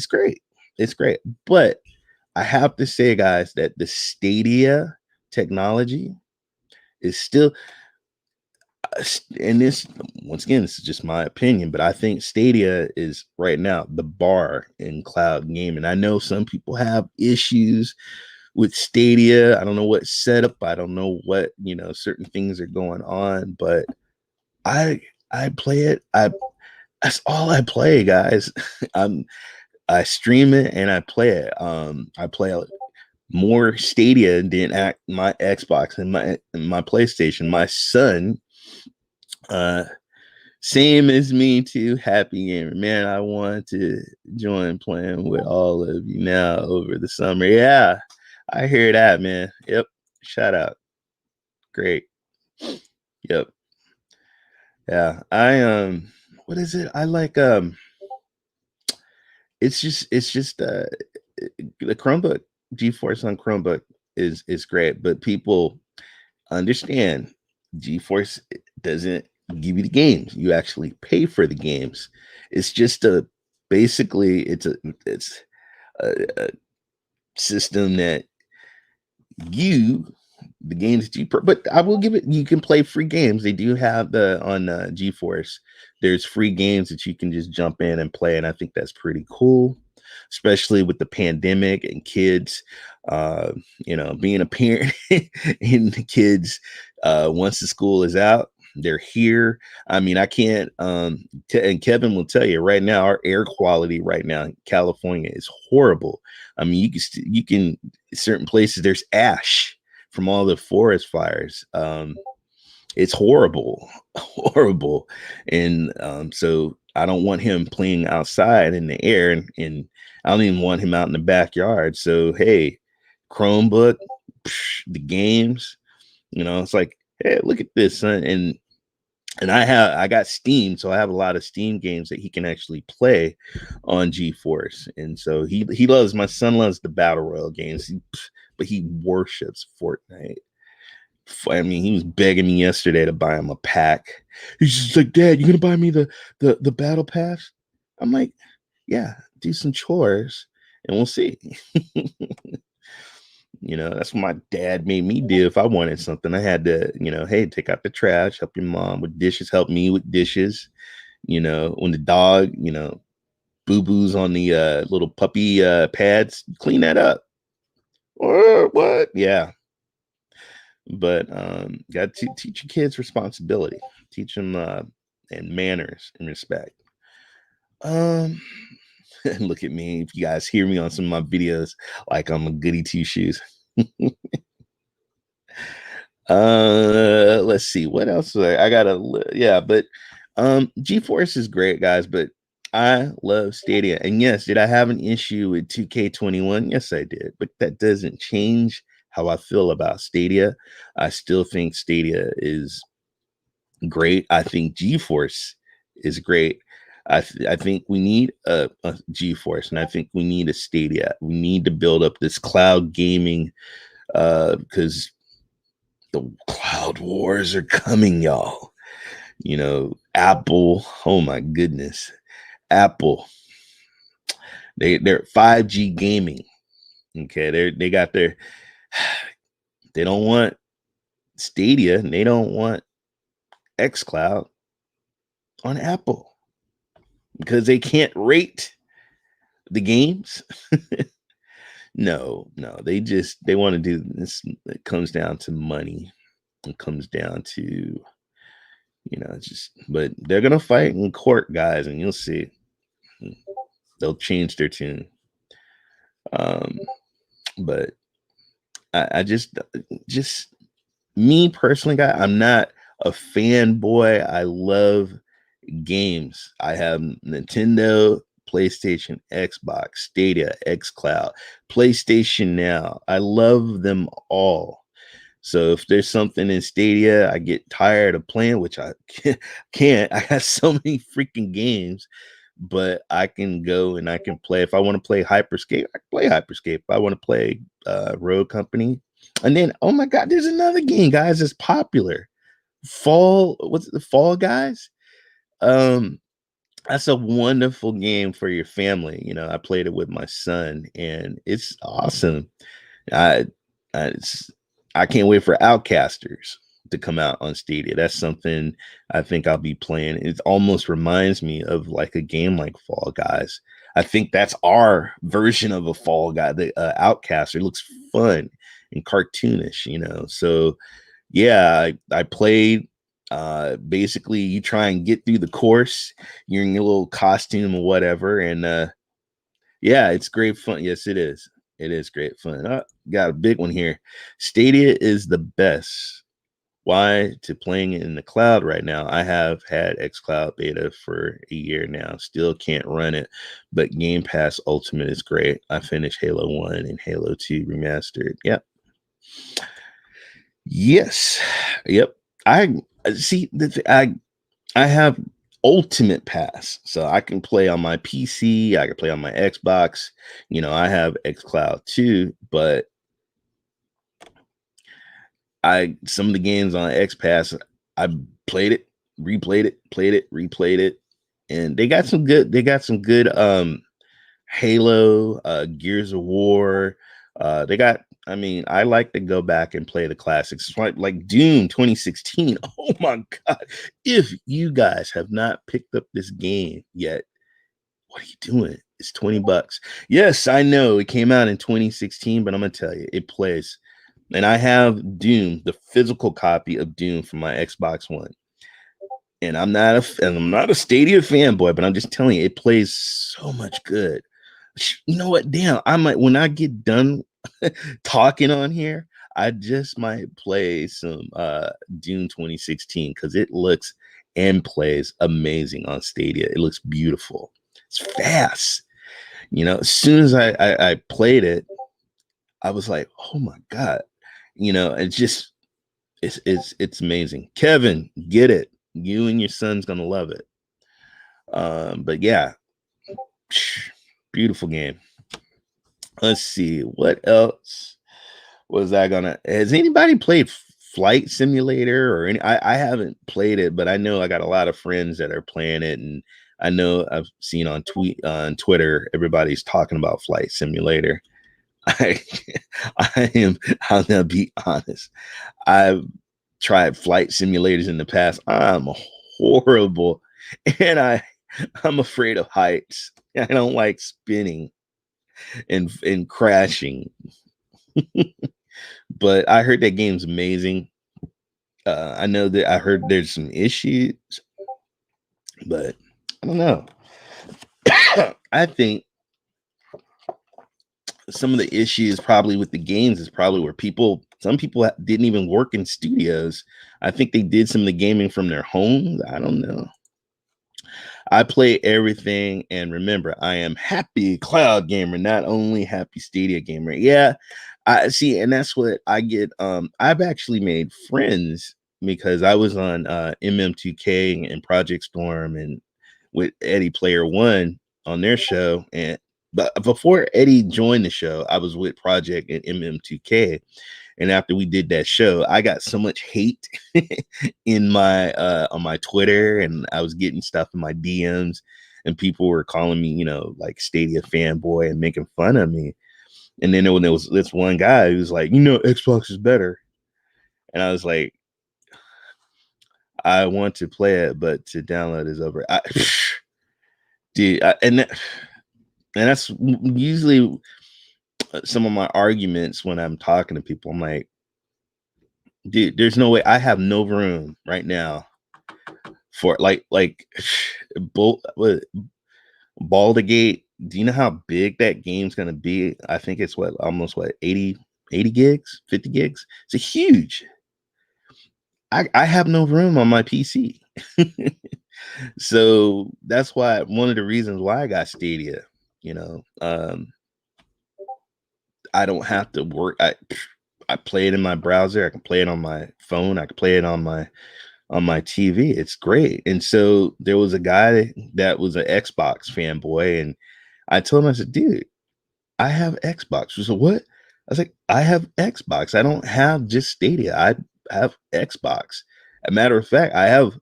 great. It's great. But I have to say, guys, that the Stadia technology is still, and this, once again, this is just my opinion, but I think Stadia is right now the bar in cloud gaming. I know some people have issues with Stadia. I don't know what setup. I don't know what, certain things are going on, but I play it. That's all I play, guys. I stream it and I play it. I play more Stadia than at my Xbox and my PlayStation. My son, uh, same as me too. Happy gamer, man. I want to join playing with all of you now over the summer. Yeah, I hear that, man. Yep. Shout out. Great. Yep. Yeah. What is it? I like it's just the Chromebook, GeForce on Chromebook is great, but people understand GeForce doesn't give you the games. You actually pay for the games. It's just a basically it's a system that you the games that but I will give it, you can play free games. They do have the on GeForce. There's free games that you can just jump in and play, and I think that's pretty cool, especially with the pandemic and kids, uh, being a parent and the kids, once the school is out, they're here. I mean, I can't, and Kevin will tell you right now, our air quality right now in California is horrible. I mean, you can certain places there's ash from all the forest fires. It's horrible, horrible. And so I don't want him playing outside in the air, and I don't even want him out in the backyard. So hey, Chromebook, the games, it's like, hey, look at this, son. And I got Steam, so I have a lot of Steam games that he can actually play on GeForce. And so he loves, my son loves the battle royale games, but he worships Fortnite. I mean, he was begging me yesterday to buy him a pack. He's just like, Dad, you gonna buy me the battle pass? I'm like, yeah, do some chores and we'll see. That's what my dad made me do. If I wanted something, I had to, hey, take out the trash, help your mom with dishes, help me with dishes. When the dog, boo-boos on the little puppy pads, clean that up. Or what? Yeah. But got to teach your kids responsibility, teach them and manners and respect. Um, look at me. If you guys hear me on some of my videos, like I'm a goody two shoes. Let's see what else. I gotta, yeah, but GeForce is great, guys. But I love Stadia, and yes, did I have an issue with 2K21? Yes, I did, but that doesn't change how I feel about Stadia. I still think Stadia is great. I think GeForce is great. I think we need a GeForce, and I think we need a Stadia. We need to build up this cloud gaming, because the cloud wars are coming, y'all. Apple. Oh my goodness, Apple. They're 5G gaming. Okay, they got their. They don't want Stadia, and they don't want xCloud on Apple because they can't rate the games. No, they want to do this. It comes down to money. It comes down to, but they're gonna fight in court, guys, and you'll see. They'll change their tune. But I just me personally, guy. I'm not a fanboy. I love games. I have Nintendo, PlayStation, Xbox, Stadia, XCloud, PlayStation Now. I love them all. So if there's something in Stadia I get tired of playing, which I can't, I got so many freaking games, but I can go and I can play. If I want to play Hyperscape, I can play Hyperscape. If I want to play Road Company, and then oh my God, there's another game, guys, that's popular. What's it, the Fall Guys? Um, that's a wonderful game for your family. I played it with my son, and it's awesome. I, it's I can't wait for Outcasters to come out on Stadia. That's something I think I'll be playing. It almost reminds me of like a game like Fall Guys. I think that's our version of a Fall Guy. The Outcaster looks fun and cartoonish. So yeah, I played. Basically, you try and get through the course. You're in your little costume or whatever, and yeah, it's great fun. Yes, it is. It is great fun. Got a big one here. Stadia is the best. Why? To playing it in the cloud right now. I have had xCloud beta for a year now. Still can't run it, but Game Pass Ultimate is great. I finished Halo 1 and Halo 2 remastered. Yep. Yes. Yep. I see. I have Ultimate Pass, so I can play on my PC. I can play on my Xbox. I have XCloud too, but I some of the games on X Pass, I played it, replayed it, played it, replayed it, and they got some good. They got some good Halo, Gears of War. They got. I mean, I like to go back and play the classics, like Doom 2016. Oh my God! If you guys have not picked up this game yet, what are you doing? It's $20. Yes, I know it came out in 2016, but I'm gonna tell you, it plays. And I have Doom, the physical copy of Doom from my Xbox One. And I'm not a Stadia fanboy, but I'm just telling you, it plays so much good. You know what? Damn, I might when I get done talking on here, I just might play some Doom 2016 because it looks and plays amazing on Stadia. It looks beautiful. It's fast. As soon as I played it, I was like, oh my God. It's just it's amazing. Kevin, get it. You and your son's gonna love it. But yeah, beautiful game. Let's see what else was I gonna. Has anybody played Flight Simulator or any? I haven't played it, but I know I got a lot of friends that are playing it, and I know I've seen on Twitter everybody's talking about Flight Simulator. I I'll now be honest. I've tried flight simulators in the past. I'm horrible. And I'm afraid of heights. I don't like spinning and crashing. But I heard that game's amazing. I know that I heard there's some issues, but I don't know. I think some of the issues probably with the games is probably where some people didn't even work in studios. I think they did some of the gaming from their homes. I don't know. I play everything, and remember, I am happy cloud gamer, not only happy Stadia gamer. Yeah, I see, and that's what I get. I've actually made friends because I was on MM2K and Project Storm and with Eddie Player One on their show, but before Eddie joined the show, I was with Project and MM2K. And after we did that show, I got so much hate in my on my Twitter, and I was getting stuff in my DMs, and people were calling me, like Stadia fanboy and making fun of me. And then when there was this one guy who was like, Xbox is better. And I was like, I want to play it, but to download is over. Dude, and that's usually some of my arguments when I'm talking to people. I'm like, dude, there's no way. I have no room right now for like Baldur's Gate. Do you know how big that game's gonna be? I think it's almost 80 80 gigs, 50 gigs. It's a huge. I have no room on my PC. So that's why one of the reasons why I got Stadia, you know, I don't have to work. I play it in my browser. I can play it on my phone. I can play it on my TV. It's great. And so there was a guy that was an Xbox fanboy, and I told him, I said, dude, I have Xbox. He said, what? I was like, I have Xbox. I don't have just Stadia. I have Xbox. A matter of fact, I have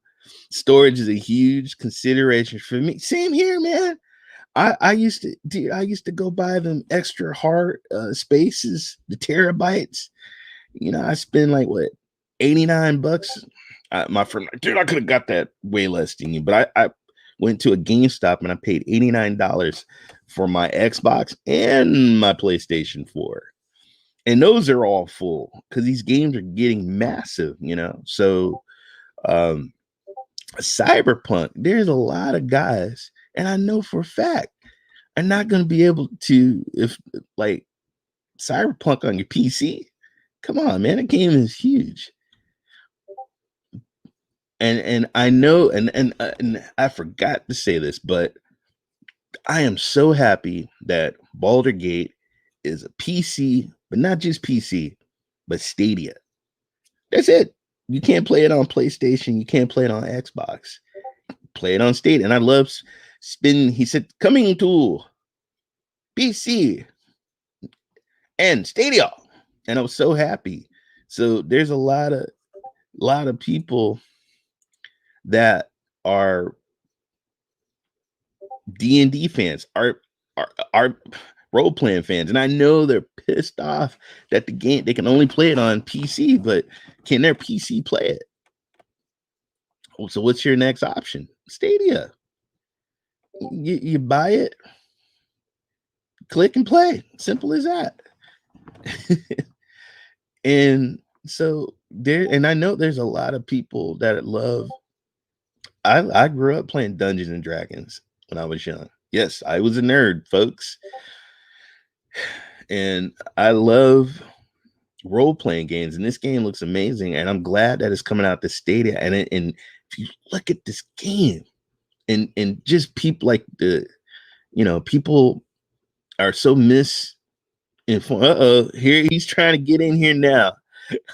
storage is a huge consideration for me. Same here, man. I used to I used to go buy them extra hard spaces, the terabytes. You know, I spend like what, $89. My friend, like, dude, I could have got that way less than you, but I went to a GameStop and I paid $89 for my Xbox and my PlayStation 4. And those are all full because these games are getting massive, you know. So um Cyberpunk, there's a lot of guys, and I know for a fact are not going to be able to, if like Cyberpunk on your PC. Come on, man, the game is huge. And I know, and I forgot to say this, but I am so happy that Baldur Gate is a PC, but not just PC, but Stadia. That's it. You can't play it on PlayStation. You can't play it on Xbox. Play it on Stadia. And I love spin. He said, coming to PC and Stadia. And I was so happy. So there's a lot of people that are D&D fans, are role playing fans, and I know they're pissed off that the game they can only play it on PC, but can their PC play it? So what's your next option? Stadia. You buy it, click and play. Simple as that. And so there, and I know there's a lot of people that love. I grew up playing Dungeons and Dragons when I was young. Yes, I was a nerd, folks. And I love role playing games, and this game looks amazing. And I'm glad that it's coming out to Stadia. And if you look at this game, and just people like people are so misinformed. Here he's trying to get in here now.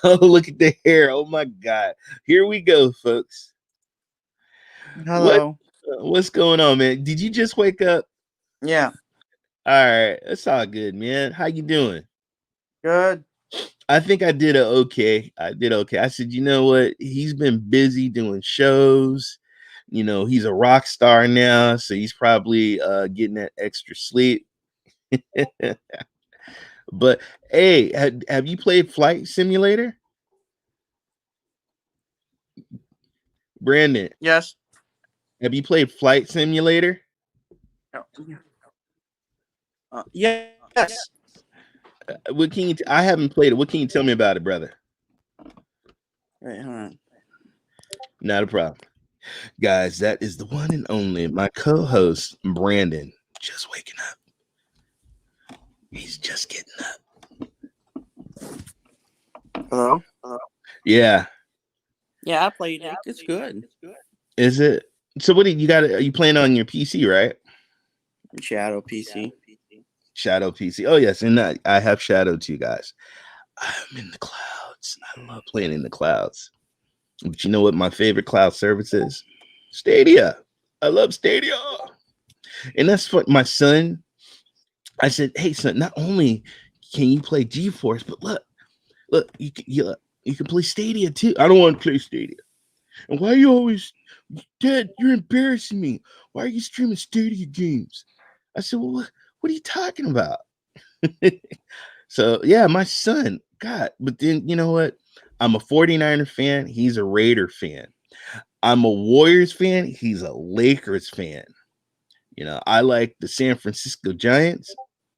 Oh, look at the hair. Oh my God. Here we go, folks. Hello. What's going on, man? Did you just wake up? Yeah. All right, that's all good, man. How you doing? Good. I think I did okay. I did okay. I said, you know what? He's been busy doing shows. You know, he's a rock star now, so he's probably getting that extra sleep. But hey, have you played Flight Simulator? Brandon, Yes. have you played Flight Simulator? Yes. What can you? I haven't played it. What can you tell me about it, brother? Wait, hold on. Not a problem, guys. That is the one and only my co-host Brandon. Just waking up. He's just getting up. Hello. Yeah. Yeah, I played it. It's good. Is it? So what did you got? Are you playing on your PC, right? Shadow PC. Shadow PC. Oh yes, and I have Shadow too, guys. I'm in the clouds. I love playing in the clouds. But you know what my favorite cloud service is? Stadia. I love Stadia. And that's what my son. I said, hey son, not only can you play GeForce, but look, you can play Stadia too. I don't want to play Stadia. And why are you always, Dad, you're embarrassing me. Why are you streaming Stadia games? I said, well, what are you talking about? So yeah, my son, God, but then you know what? I'm a 49er fan. He's a Raider fan. I'm a Warriors fan. He's a Lakers fan. You know, I like the San Francisco Giants.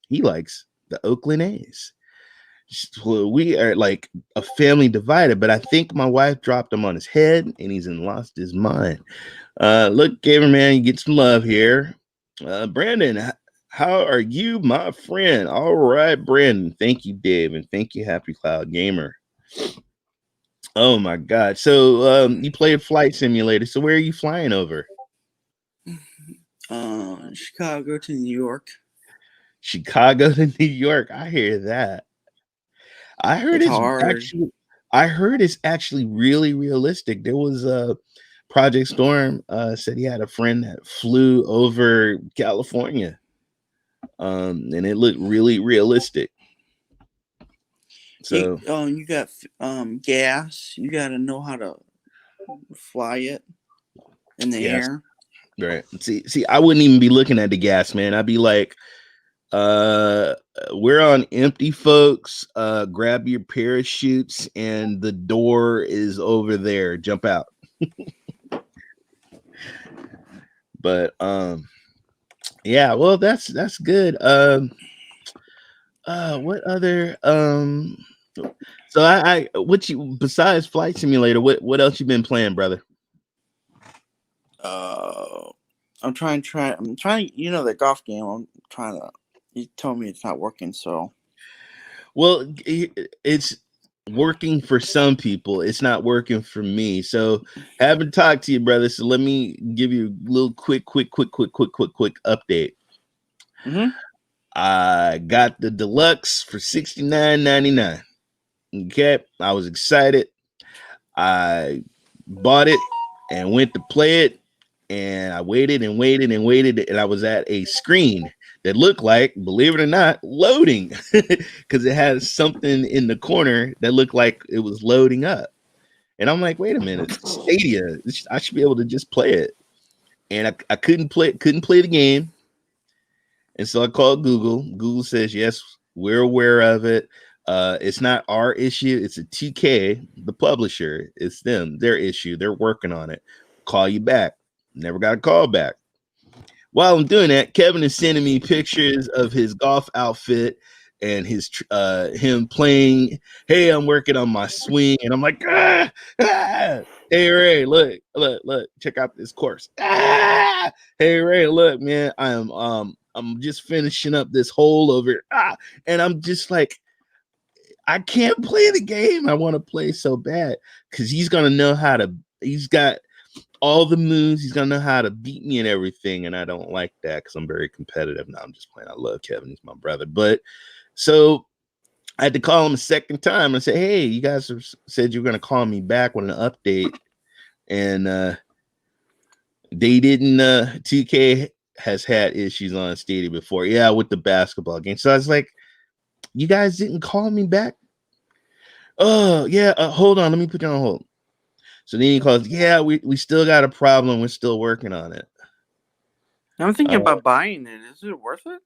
He likes the Oakland A's. We are like a family divided, but I think my wife dropped him on his head and he's lost his mind. Look, Gamer Man, you get some love here. Brandon, How are you, my friend? All right, Brandon. Thank you, Dave, and thank you, Happy Cloud Gamer. Oh my God! So, you played Flight Simulator. So, where are you flying over? Chicago to New York. Chicago to New York. I hear that. I heard It's it's hard. actually. I heard it's actually really realistic. There was a Project Storm said he had a friend that flew over California, and it looked really realistic. So You got gas. You got to know how to fly it in the yes, air. right. See, I wouldn't even be looking at the gas, man. I'd be like, uh, we're on empty, folks. Grab your parachutes, and the door is over there. Jump out. But yeah. Well, that's good. What other So what you besides Flight Simulator, what else you been playing, brother? Uh, I'm trying. I'm trying. You know the golf game. I'm trying to. You told me it's not working, so. Well, it's working for some people. It's not working for me. So haven't talked to you, brother. So let me give you a little quick update. Mm-hmm. I got the deluxe for $69.99. Okay, I was excited. I bought it and went to play it, and I waited and waited and waited, and I was at a screen that looked like, believe it or not, loading because it had something in the corner that looked like it was loading up. And I'm like, wait a minute, Stadia, I should be able to just play it. And I couldn't play the game. And so I called Google. Google says, yes, we're aware of it. It's not our issue. It's a TK, the publisher. It's them, their issue. They're working on it. Call you back. Never got a call back. While I'm doing that, Kevin is sending me pictures of his golf outfit and his him playing. Hey, I'm working on my swing, and I'm like, ah. Hey Ray, look, check out this course. Ah, hey Ray, look, man, I'm just finishing up this hole over. And I'm just like, I can't play the game. I want to play so bad because he's gonna know how to. He's got all the moves. He's gonna know how to beat me and everything, and I don't like that because I'm very competitive. Now I'm just playing. I love Kevin. He's my brother. But so I had to call him a second time and say, "Hey, you guys said you were gonna call me back with an update," and they didn't. 2K has had issues on Stadia before. Yeah, with the basketball game. So I was like, "You guys didn't call me back." Oh yeah. Hold on. Let me put you on hold. So then he calls, yeah, we still got a problem. We're still working on it. I'm thinking about buying it. Is it worth it?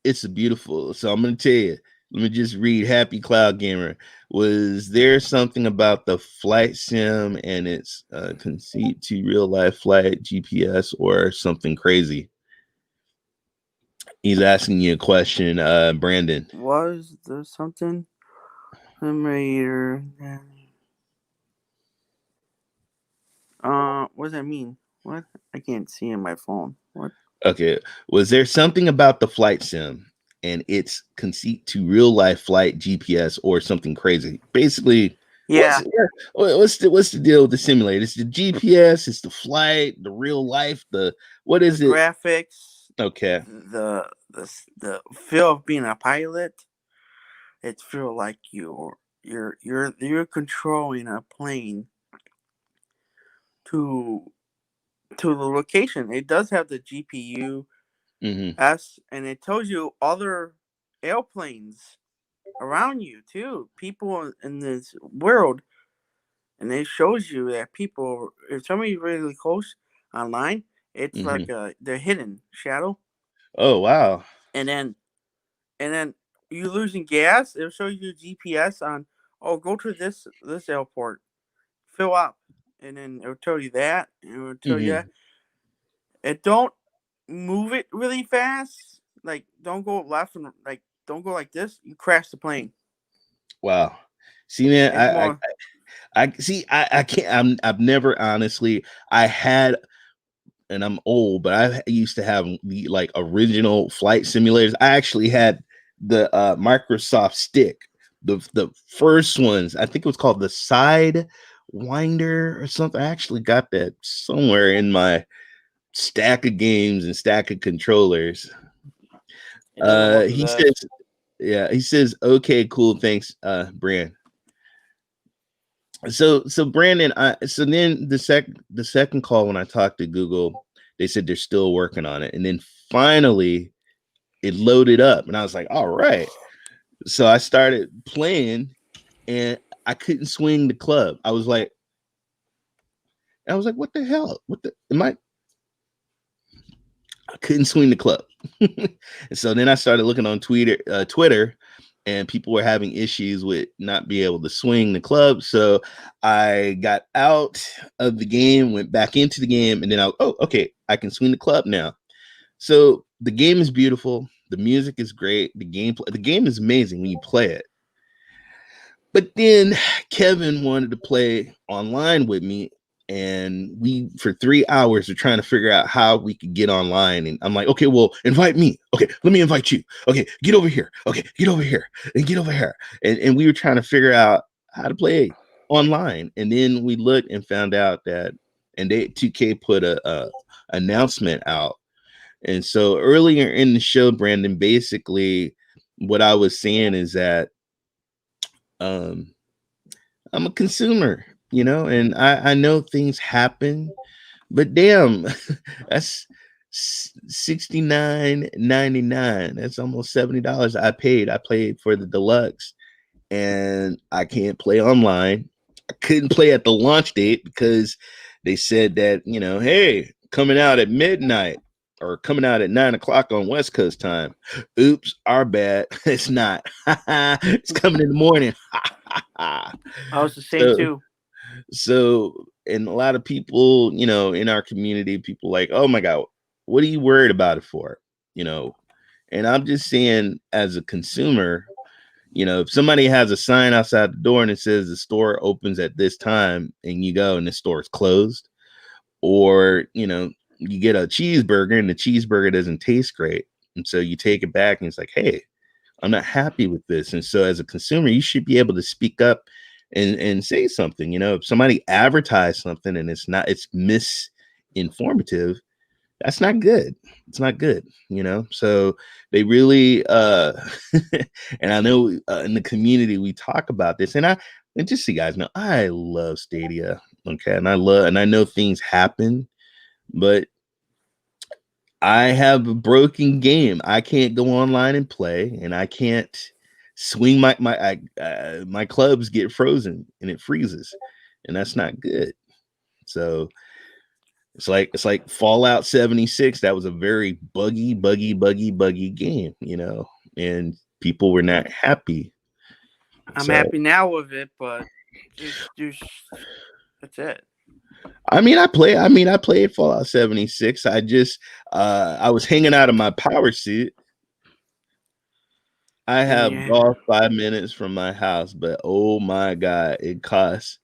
It's a beautiful. So I'm going to tell you, let me just read Happy Cloud Gamer. Was there something about the flight sim and its conceit to real life flight GPS or something crazy? He's asking you a question, Brandon. Was there something? Simulator. What does that mean? What? I can't see in my phone. What? Okay. Was there something about the flight sim and its conceit to real life flight GPS or something crazy? Basically, Yeah. what's the deal with the simulator? It's the GPS, it's the flight, the real life, what is The it? graphics. Okay. The feel of being a pilot. It feel like you're controlling a plane to the location. It does have the GPU Mm-hmm. and it tells you other airplanes around you too. People in this world, and it shows you that people, if somebody's really close online, it's Mm-hmm. like they're hidden shadow, Oh wow. and then you losing gas. It'll show you GPS on. Oh, go to this airport, fill up, and then it'll tell you that. And it'll tell you Mm-hmm. that. It don't move it really fast. Like don't go left and like don't go like this. You crash the plane. Wow. See, man, It's more. I see. I can't. I've never honestly. I had and I'm old, but I used to have the like original flight simulators. I actually had the Microsoft stick, the first ones. I think it was called the Side Winder or something. I actually got that somewhere in my stack of games and stack of controllers. It doesn't work with He us. says, yeah, he says, okay, cool, thanks, Brand. So Brandon, so then the second call when I talked to Google, they said they're still working on it, and then finally it loaded up, and I was like, all right. So I started playing, and I couldn't swing the club. I was like, what the hell? What the am I couldn't swing the club. And so then I started looking on Twitter, and people were having issues with not being able to swing the club. So I got out of the game, went back into the game, and then okay, I can swing the club now. So the game is beautiful. The music is great. The game is amazing when you play it. But then Kevin wanted to play online with me, and we for 3 hours were trying to figure out how we could get online. And I'm like, okay, well, invite me. Okay, let me invite you. Okay, get over here. Okay, get over here and get over here. And we were trying to figure out how to play online. And then we looked and found out that, and they 2K put a announcement out. And so earlier in the show, Brandon, basically what I was saying is that um I'm a consumer, and I know things happen, but damn, that's 69.99. That's almost $70 I paid. I paid for the deluxe, and I can't play online. I couldn't play at the launch date because they said that, hey, coming out at midnight or coming out at 9 o'clock on West Coast time. Oops, our bad. It's not. It's coming in the morning. I was the same so too. and a lot of people, in our community, people like, oh my God, what are you worried about it for? You know, and I'm just saying, as a consumer, if somebody has a sign outside the door and it says the store opens at this time and you go and the store is closed, or, you get a cheeseburger and the cheeseburger doesn't taste great. And so you take it back and it's like, hey, I'm not happy with this. And so as a consumer, you should be able to speak up and say something. If somebody advertised something and it's misinformative, that's not good. It's not good. So they really and I know in the community we talk about this, and just so you guys know, I love Stadia. Okay. And I know things happen, but I have a broken game. I can't go online and play, and I can't swing my clubs get frozen and it freezes, and that's not good. So it's like Fallout 76. That was a very buggy game, and people were not happy. I'm So happy now with it, but just that's it. I played Fallout 76. I was hanging out of my power suit. I And have yeah, golf 5 minutes from my house, but oh my God, it costs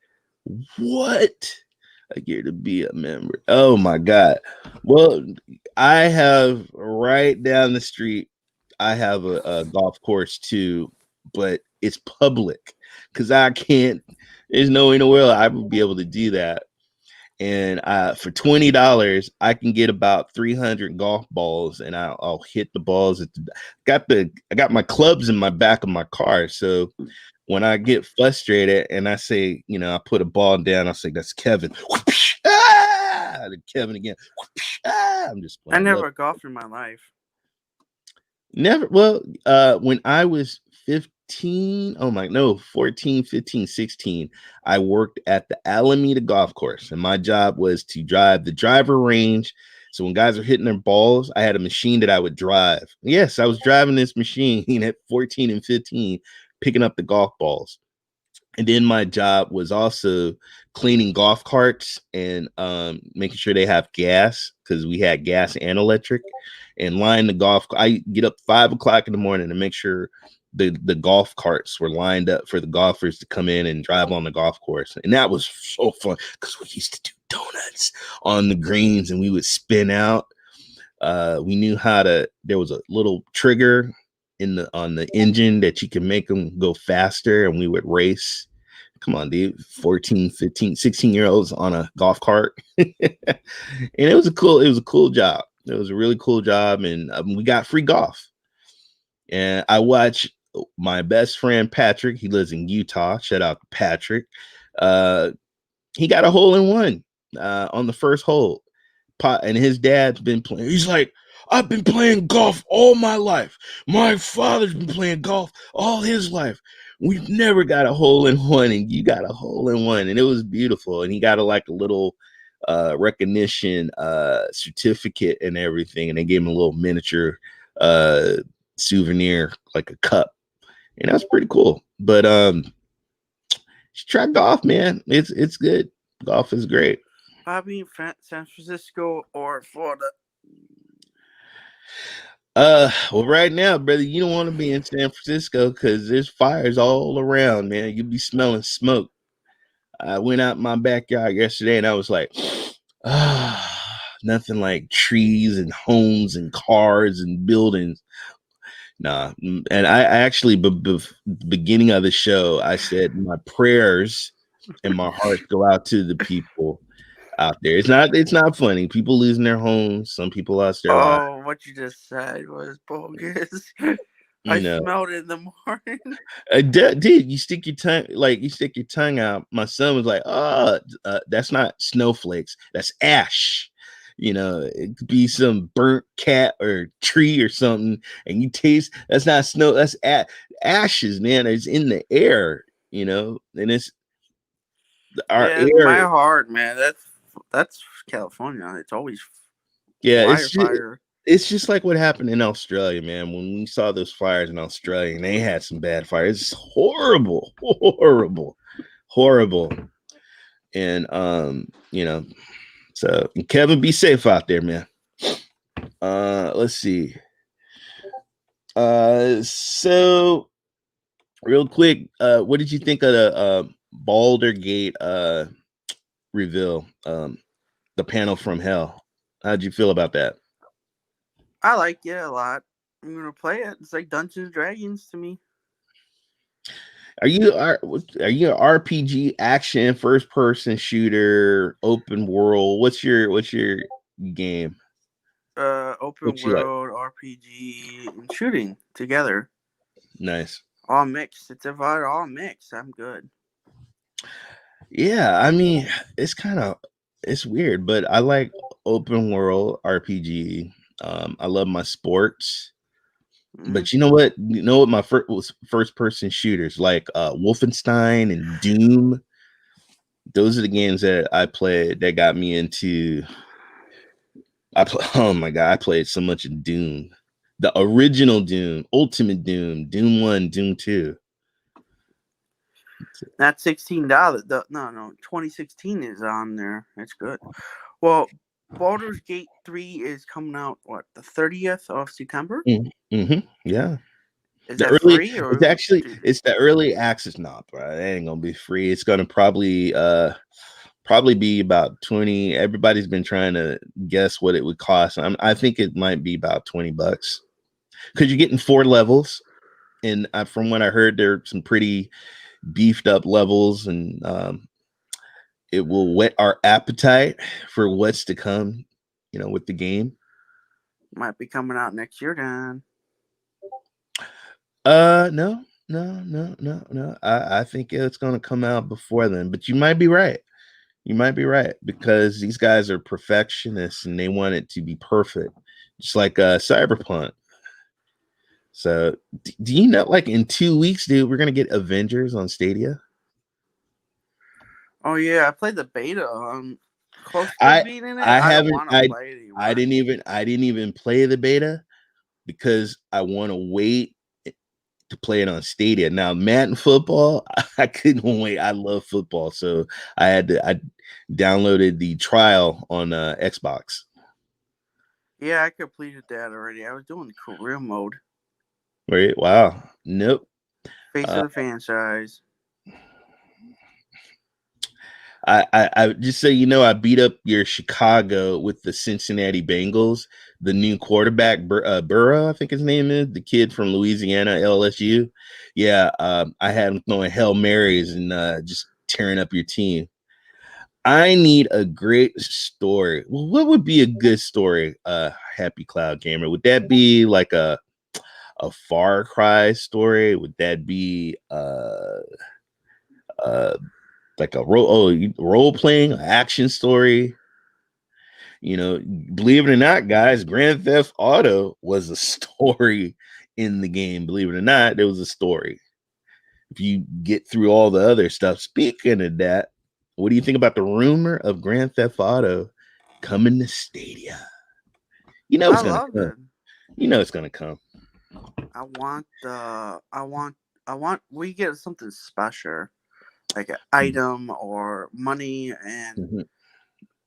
what a year to be a member. Oh my God. Well, I have right down the street, I have a golf course too, but it's public because I can't, there's no way in the world I would be able to do that. And for $20, I can get about 300 golf balls, and I'll hit the balls. I got my clubs in my back of my car, so when I get frustrated and I say, I put a ball down, I say that's Kevin. Kevin again. I'm just I playing. never golfed in my life. Never. Well, when I was 15, oh my, no, 14, 15, 16, I worked at the Alameda Golf Course, and my job was to drive the driver range. So when guys are hitting their balls, I had a machine that I would drive. Yes, I was driving this machine at 14 and 15, picking up the golf balls. And then my job was also cleaning golf carts and making sure they have gas, because we had gas and electric, and line the golf. I get up 5 o'clock in the morning to make sure the golf carts were lined up for the golfers to come in and drive on the golf course. And that was so fun because we used to do donuts on the greens, and we would spin out. We knew how to. There was a little trigger on the engine that you can make them go faster, and we would race. Come on, dude. 14, 15, 16 year olds on a golf cart. And it was a cool job. It was a really cool job. And we got free golf. And I watched my best friend, Patrick. He lives in Utah. Shout out to Patrick. Uh, he got a hole in one on the first hole. And his dad's been playing. He's like, I've been playing golf all my life. My father's been playing golf all his life. We've never got a hole in one, and you got a hole in one, and it was beautiful. And he got a little recognition certificate and everything, and they gave him a little miniature souvenir, like a cup, and that's pretty cool. But try golf, man. It's good. Golf is great. Bobby, San Francisco or Florida? Well, right now, brother, you don't want to be in San Francisco because there's fires all around, man. You'll be smelling smoke. I went out in my backyard yesterday and I was like, nothing like trees and homes and cars and buildings. Nah. And I actually, beginning of the show, I said my prayers and my heart go out to the people out there. It's not funny. People losing their homes. Some people lost their lives. Oh, what you just said was bogus. You I know, smelled it in the morning. dude, you stick your tongue out. My son was like, "Oh, that's not snowflakes. That's ash." You know, it could be some burnt cat or tree or something, and you taste that's not snow. That's ashes, man. It's in the air. You know, and it's our Yeah, my air. heart, man. That's California. It's always Yeah, wildfire. it's just like what happened in Australia, man. When we saw those fires in Australia, and they had some bad fires. It's horrible, horrible, horrible. And you know, so Kevin, be safe out there, man. Let's see. So real quick, what did you think of the Baldergate reveal? The panel from hell. How'd you feel about that? I like it a lot. I'm gonna play it. It's like Dungeons and Dragons to me. Are you an RPG action first person shooter open world? What's your game? Open What you like? world RPG and shooting together, Nice. all mixed. It's about all mixed. I'm good. Yeah, I mean, it's weird, but I like open world RPG. I love my sports. Mm-hmm. But you know what? You know what my first person shooters like Wolfenstein and Doom. Those are the games that I played that got me into. Oh my god, I played so much of Doom, the original Doom, Ultimate Doom, Doom 1, Doom 2. Not $16. No, 2016 is on there. It's good. Well, Baldur's Gate 3 is coming out the 30th of September? Yeah. Is The that early free it's or actually it's the early access. Not, bro. It ain't gonna be free. It's gonna probably be about 20. Everybody's been trying to guess what it would cost. I think it might be about $20 because you're getting 4 levels, and from what I heard, there are some pretty beefed up levels, and it will whet our appetite for what's to come. With the game. might be coming out next year then? No, no. I think it's gonna come out before then, but you might be right. You might be right because these guys are perfectionists and they want it to be perfect, just like Cyberpunk. So, do you know, like in 2 weeks, dude, we're gonna get Avengers on Stadia? Oh yeah, I played the beta. Close to I beating it. I I don't haven't want to play it I anymore. didn't even play the beta because I want to wait to play it on Stadia. Now, Madden football, I couldn't wait. I love football, so I downloaded the trial on Xbox. Yeah, I completed that already. I was doing the career mode. Right? Wow. Nope. Face Uh, of the franchise. I just so you know, I beat up your Chicago with the Cincinnati Bengals. The new quarterback, Burrow, I think his name is, the kid from Louisiana, LSU. Yeah, I had him throwing Hail Marys and just tearing up your team. I need a great story. Well, what would be a good story, Happy Cloud Gamer? Would that be like a Far Cry story? Would that be uh like a role playing action story? You know, believe it or not, guys, Grand Theft Auto was a story in the game. Believe it or not, there was a story. If you get through all the other stuff, speaking of that, what do you think about the rumor of Grand Theft Auto coming to Stadia? You know I it's gonna love come. it. You know it's gonna come. I want the I want we get something special like an item or money, and Mhm.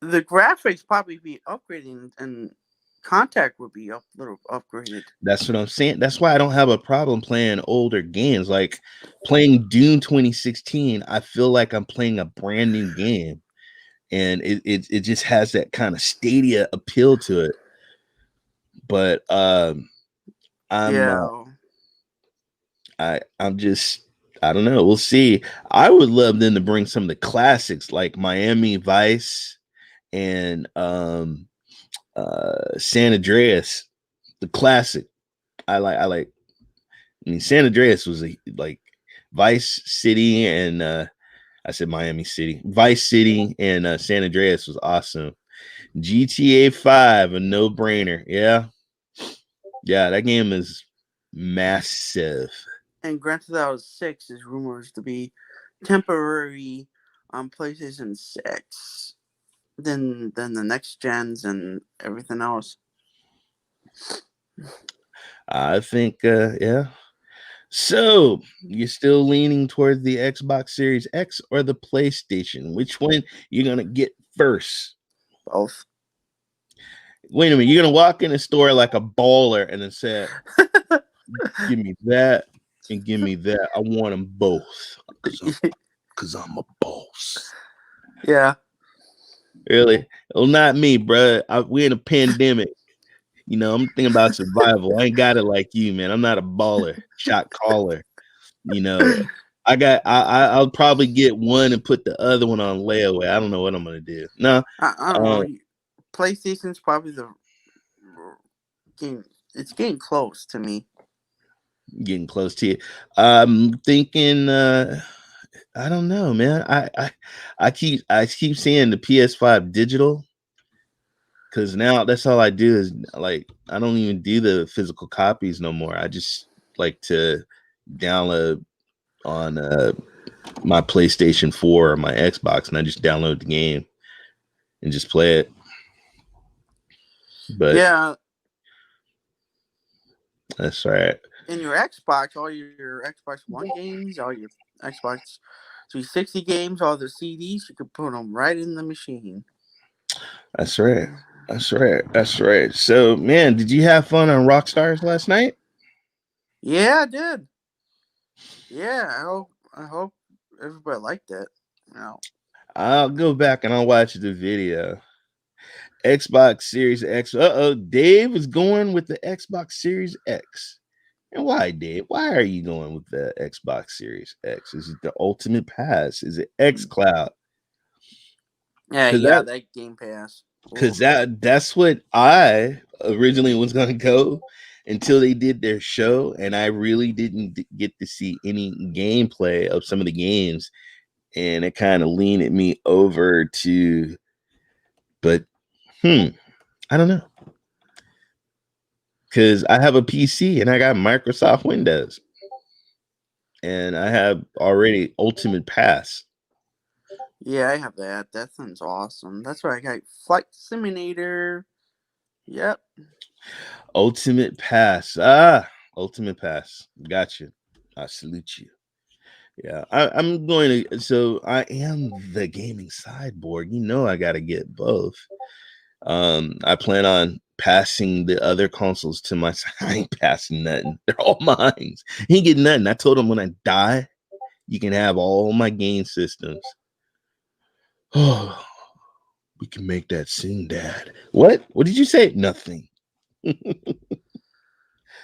the graphics probably be upgrading, and contact would be little upgraded. That's what I'm saying. That's why I don't have a problem playing older games. Like playing Doom 2016, I feel like I'm playing a brand new game. And it just has that kind of Stadia appeal to it. But I'm Yeah, I'm just I don't know. We'll see. I would love them to bring some of the classics like Miami Vice and San Andreas, the classic. I like I mean San Andreas was like Vice City and I said Miami City. Vice City and San Andreas was awesome. GTA 5, a no-brainer. Yeah. Yeah, that game is massive. and Grand Theft Auto 6 is rumors to be temporary on PlayStation 6. Then the next gens and everything else. I think yeah. So, you're still leaning towards the Xbox Series X or the PlayStation? Which one you're going to get first? Both. Wait a minute, you're going to walk in the store like a baller and then say, "Give me that and give me that. I want them both cuz I'm a boss." Yeah. Really? Well, not me, bro. We're in a pandemic. You know, I'm thinking about survival. I ain't got it like you, man. I'm not a baller, shot caller. You know, I'll probably get one and put the other one on layaway. I don't know what I'm gonna do. No, I don't uh, know. PlayStation's probably the game. It's getting close to me. getting close to it. I'm thinking. I don't know, man. I keep seeing the PS5 digital because now that's all I do is like I don't even do the physical copies no more. I just like to download on my PlayStation 4 or my Xbox, and I just download the game and just play it. But Yeah, that's right. in your Xbox, all your Xbox One games, all your Xbox 360 games, all the CDs, you could put them right in the machine. That's right. That's right. That's right. So, man, did you have fun on Rockstars last night? Yeah, I did. Yeah, I hope everybody liked it. You know. I'll go back and I'll watch the video. Xbox Series X. Dave is going with the Xbox Series X. And why, Dave? Why are you going with the Xbox Series X? Is it the ultimate pass? Is it X Cloud? Yeah, Because yeah, that that Game Pass. because Oof. that's what I originally was going to go until they did their show, and I really didn't get to see any gameplay of some of the games, and it kind of leaned me over to, but I don't know, because I have a PC and I got Microsoft Windows, and I have already Ultimate Pass. Yeah, I have that. That sounds awesome. That's why I got Flight Simulator. Yep. Ultimate Pass. Ultimate Pass. Gotcha. I salute you. Yeah, I'm going to. So I am the gaming cyborg. You know, I got to get both. I plan on passing the other consoles to my. I ain't passing nothing. They're all mine. He ain't getting nothing. I told him when I die, you can have all my game systems. Oh, we can make that scene, Dad. What did you say? Nothing.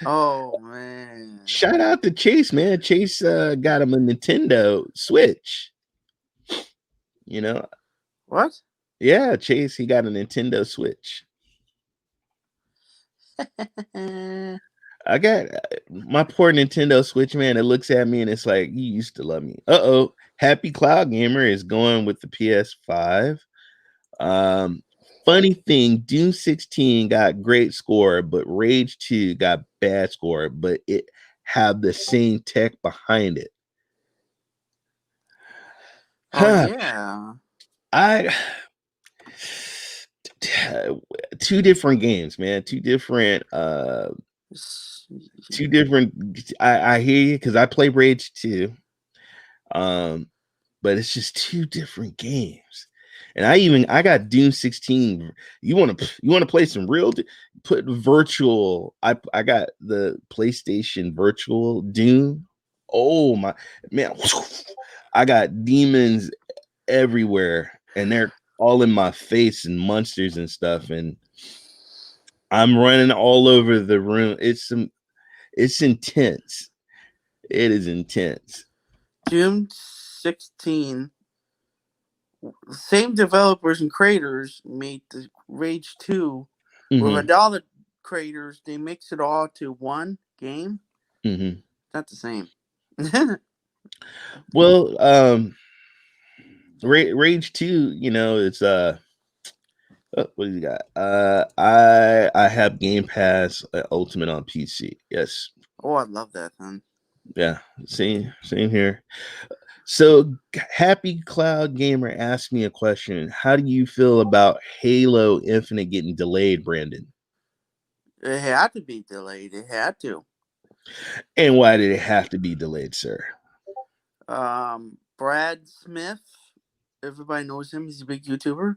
Oh man. Shout out to Chase, man. Chase got him a Nintendo Switch. You know, What? yeah, Chase, he got a Nintendo Switch. I got my poor Nintendo Switch, man. It looks at me and it's like, you used to love me. Uh-oh. Happy Cloud Gamer is going with the PS5. Um, Funny thing, Doom 16 got great score, but Rage 2 got bad score, but it had the same tech behind it. Oh Huh. yeah. I two different games, man. Two different I hear you because I play Rage 2. Um, but it's just two different games. And I got Doom 16. You want to play some real put virtual. I got the PlayStation virtual Doom. Oh my man. I got demons everywhere and they're all in my face and monsters and stuff and I'm running all over the room. It's intense. It is intense. Doom 16. Same developers and creators made the Rage 2. Mm-hmm. With all the creators, they mix it all to one game. Mm-hmm. Not the same. Well, Rage 2, it's what do you got? I have Game Pass Ultimate on PC. Yes. Oh, I love that, man. Yeah, same here. So Happy Cloud Gamer asked me a question. How do you feel about Halo Infinite getting delayed, Brandon? It had to be delayed. It had to. And why did it have to be delayed, sir? Brad Smith, everybody knows him. He's a big YouTuber.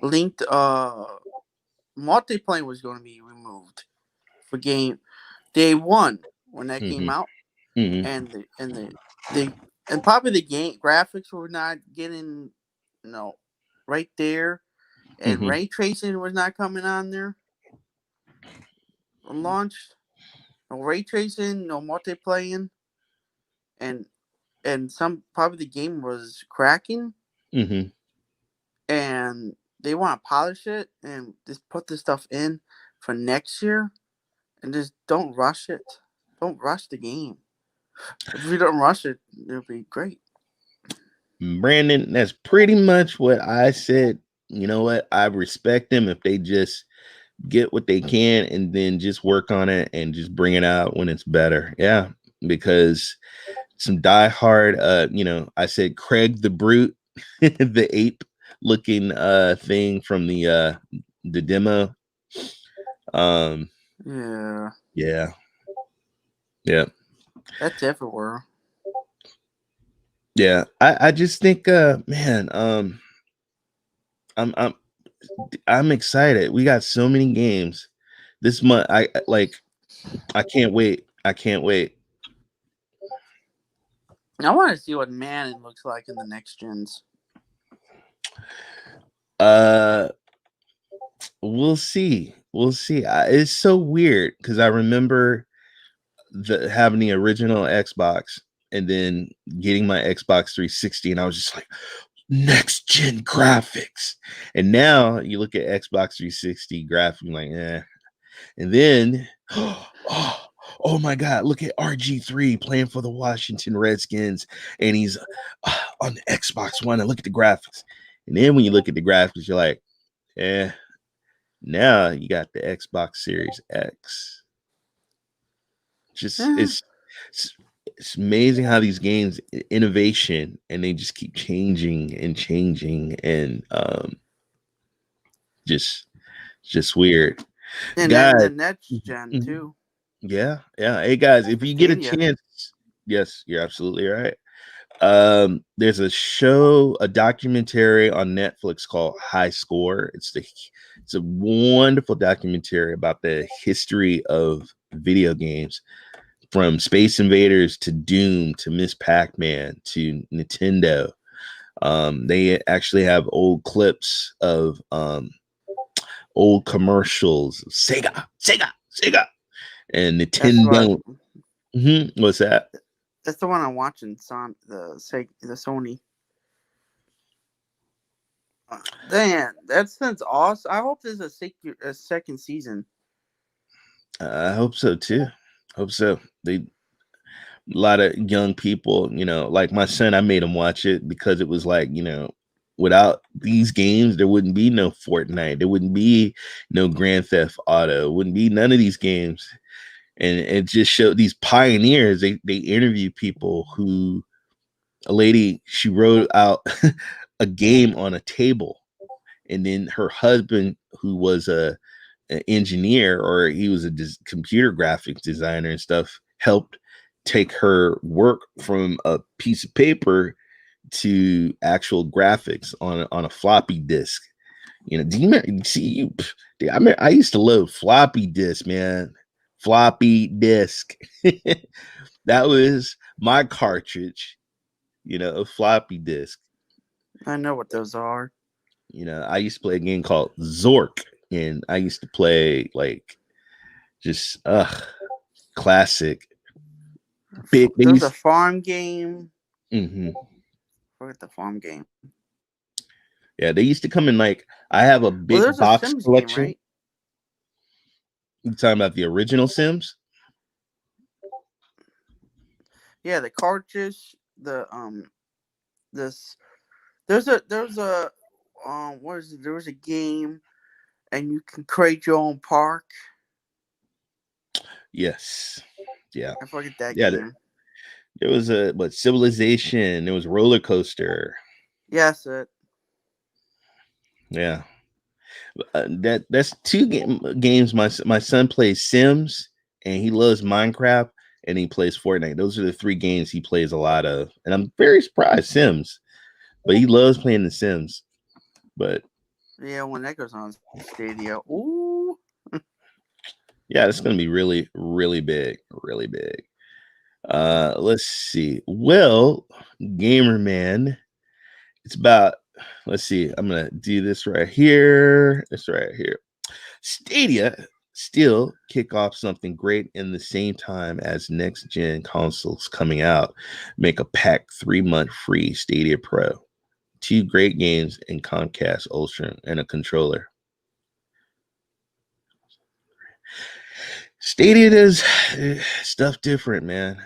Linked multiplayer was going to be removed for game day one when that came Mm-hmm. out, Mm-hmm. and probably the game graphics were not getting, right there, and Mm-hmm. ray tracing was not coming on there on launch. No ray tracing, no multiplayer, and some probably the game was cracking, Mm-hmm. and they want to polish it and just put this stuff in for next year, and just don't rush it. Don't rush the game. If you don't rush it, it'll be great. Brandon, that's pretty much what I said. You know what? I respect them if they just get what they can and then just work on it and just bring it out when it's better. Yeah, because some diehard, I said Craig the Brute, the ape looking thing from the demo. Yeah, Yeah, yeah, that's everywhere. yeah. I just think, man, I'm I'm I'm excited. We got so many games this month. I can't wait. I can't wait. I want to see what Manon looks like in the next gens. Uh, we'll see. We'll see. It's so weird because I remember having the original Xbox and then getting my Xbox 360, and I was just like, next gen graphics. And now you look at Xbox 360 graphics, like, eh. And then, oh my God, look at RG3 playing for the Washington Redskins, and he's on the Xbox One. And look at the graphics. And then when you look at the graphics, you're like, eh. Now you got the Xbox Series X. Just Yeah, it's amazing how these games innovation and they just keep changing and changing and just weird. and then Guys, the next gen mhm, too. yeah. Hey guys, if For you get a Stadia. chance, yes, you're absolutely right. There's a documentary on Netflix called High Score. It's a wonderful documentary about the history of video games from Space Invaders to Doom to Miss Pac-Man to Nintendo. They actually have old clips of old commercials, Sega, and That's what. Nintendo. What's that? That's the one I'm watching. The Sony. Damn, that's awesome. I hope there's a second season. I hope so too. Hope so. They a lot of young people, like my son, I made him watch it because it was like, without these games, there wouldn't be no Fortnite, there wouldn't be no Grand Theft Auto, wouldn't be none of these games. And it just showed these pioneers. They interview people who a lady, she wrote out a game on a table, and then her husband, who was an engineer, or he was a computer graphics designer and stuff, helped take her work from a piece of paper to actual graphics on a floppy disk. Do you remember, see you? I used to love floppy disk, man. Floppy disk. That was my cartridge, a floppy disk. I know what those are. I used to play a game called Zork, and I used to play like just classic big There was a these. farm game. Mm-hmm. Forget the farm game. Yeah, they used to come in like I have a Well, big there's a box Sims game, collection. right? You talking about the original Sims? Yeah, the cartridge. This there's a what is it? There was a game, and you can create your own park. Yes. Yeah. I forget that Yeah. game. There was a Civilization. There was Roller Coaster. Yes, it. Yeah. That's two games. My son plays Sims, and he loves Minecraft, and he plays Fortnite. Those are the three games he plays a lot of, and I'm very surprised Sims, but he loves playing the Sims. But Yeah, when that goes on Stadia. Ooh. yeah, it's gonna be really, really big, really big. Let's see. Well, gamer man, it's about. Let's see. I'm gonna do this right here. This right here. Stadia still kick off something great in the same time as next gen consoles coming out. Make a pack 3-month free Stadia Pro, 2 great games in Comcast Ultra, and a controller. Stadia does stuff different, man.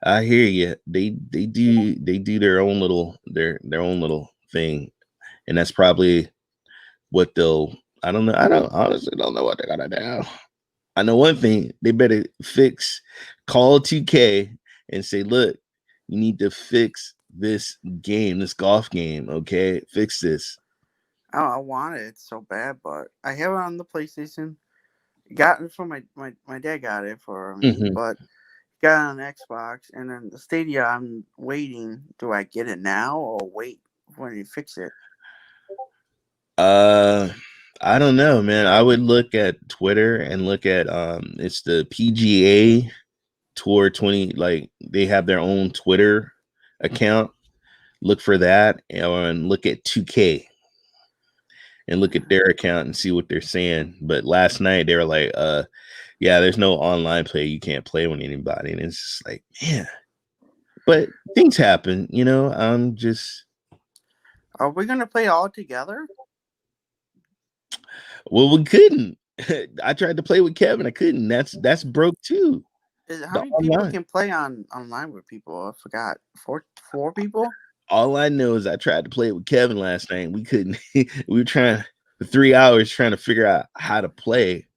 I hear you. They do their own little thing, and that's probably what they'll. I don't know. I don't honestly don't know what they're gonna do. I know one thing: they better fix call 2K and say, "Look, you need to fix this game, this golf game. Okay, fix this." I want it so bad, but I have it on the PlayStation. Got it from my dad got it for me, Mhm. but got it on Xbox, and then the Stadia. I'm waiting. Do I get it now or wait when you fix it? Uh, I don't know, man. I would look at Twitter and look at it's the PGA Tour 20. Like they have their own Twitter account. Look for that, and look at 2K and look at their account and see what they're saying. But last night they were like, yeah, there's no online play. You can't play with anybody. And it's just like, man. But things happen, I'm just Are we gonna play all together? well, we couldn't. I tried to play with Kevin. I couldn't. That's broke too. How The many people online. can play online with people? I forgot. Four people. All I know is I tried to play with Kevin last night. We couldn't. We were trying for 3 hours trying to figure out how to play.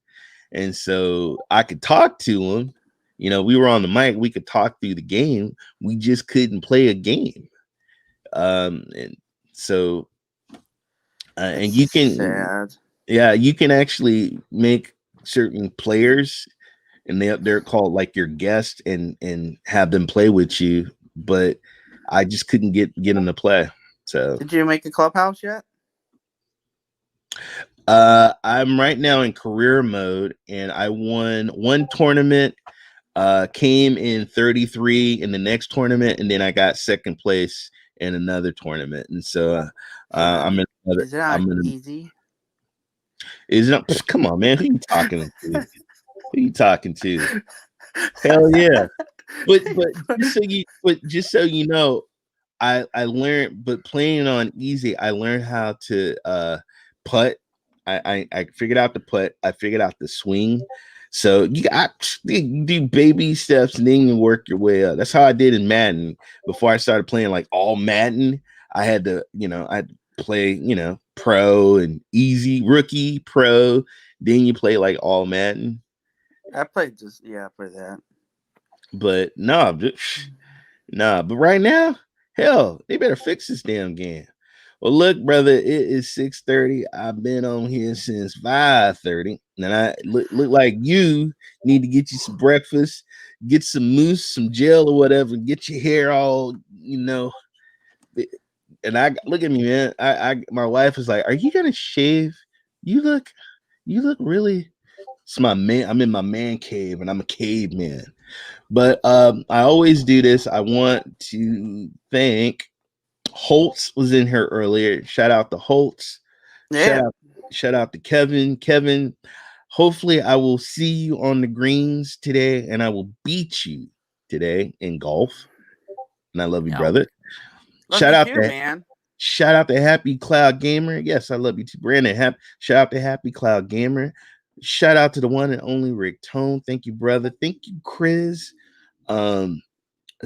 And so I could talk to him. We were on the mic. We could talk through the game. We just couldn't play a game. And so, It's and you can, sad. yeah, you can actually make certain players, and they're called like your guest, and have them play with you. But I just couldn't get them to play. So Did you make a clubhouse yet? I'm right now in career mode, and I won one tournament. Came in 33 in the next tournament, and then I got second place in another tournament, and so Is it I'm on? in another. Is it on I'm in. easy? Is it? Come on, man. Who you talking to? Who you talking to? Hell yeah. But just so you know, I learned, but playing on easy, I learned how to putt. I figured out the putt. I figured out the swing. So you do baby steps and then you work your way up. That's how I did in Madden. Before I started playing like all Madden, I had to, I play, pro and easy, rookie, pro. Then you play like all Madden. I played just for that. But no, nah, but right now, hell, they better fix this damn game. Well, look, brother, it is 6:30. I've been on here since 5:30. And I look like you need to get you some breakfast, get some mousse, some gel or whatever, get your hair all, And I look at me, man. I my wife is like, "Are you gonna shave? You look, you look really." It's my man. I'm in my man cave, and I'm a caveman. But I always do this. I want to thank Holtz was in here earlier. Shout out to Holtz. Shout Yeah. out, shout out to Kevin. Kevin, hopefully I will see you on the greens today, and I will beat you today in golf. And I love you, Yeah. brother. Love Shout you out too, to man. shout out to Happy Cloud Gamer. Yes, I love you too, Brandon. Shout out to Happy Cloud Gamer. Shout out to the one and only Rick Tone. Thank you, brother. Thank you, Chris. Um,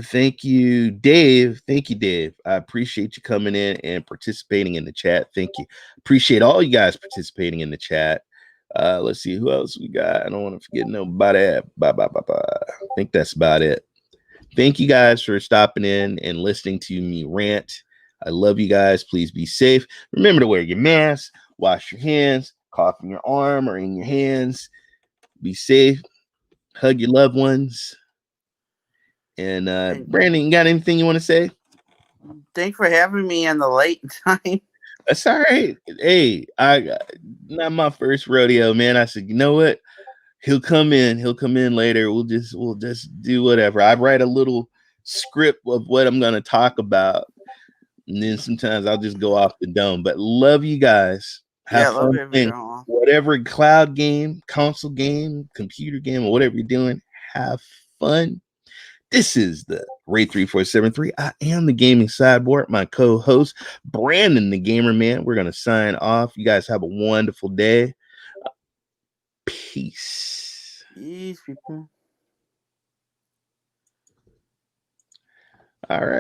Thank you, Dave. Thank you, Dave. I appreciate you coming in and participating in the chat. Thank you. Appreciate all you guys participating in the chat. Let's see who else we got. I don't want to forget nobody. Bye, bye, bye, bye. I think that's about it. Thank you guys for stopping in and listening to me rant. I love you guys. Please be safe. Remember to wear your mask, wash your hands, cough in your arm or in your hands. Be safe. Hug your loved ones. And And Brandon, you got anything you want to say? thanks for having me on the late time. That's all right. Hey, I not my first rodeo, man. I said, you know what? He'll come in. He'll come in later. We'll just do whatever. I write a little script of what I'm gonna talk about, and then sometimes I'll just go off the dome. But love you guys. Yeah, Have I love fun it, playing Vito. whatever cloud game, console game, computer game, or whatever you're doing. Have fun. This is the Ray 3473. I am the gaming sideboard. My co-host, Brandon the Gamer Man. We're gonna sign off. You guys have a wonderful day. Peace. Peace, people. All right.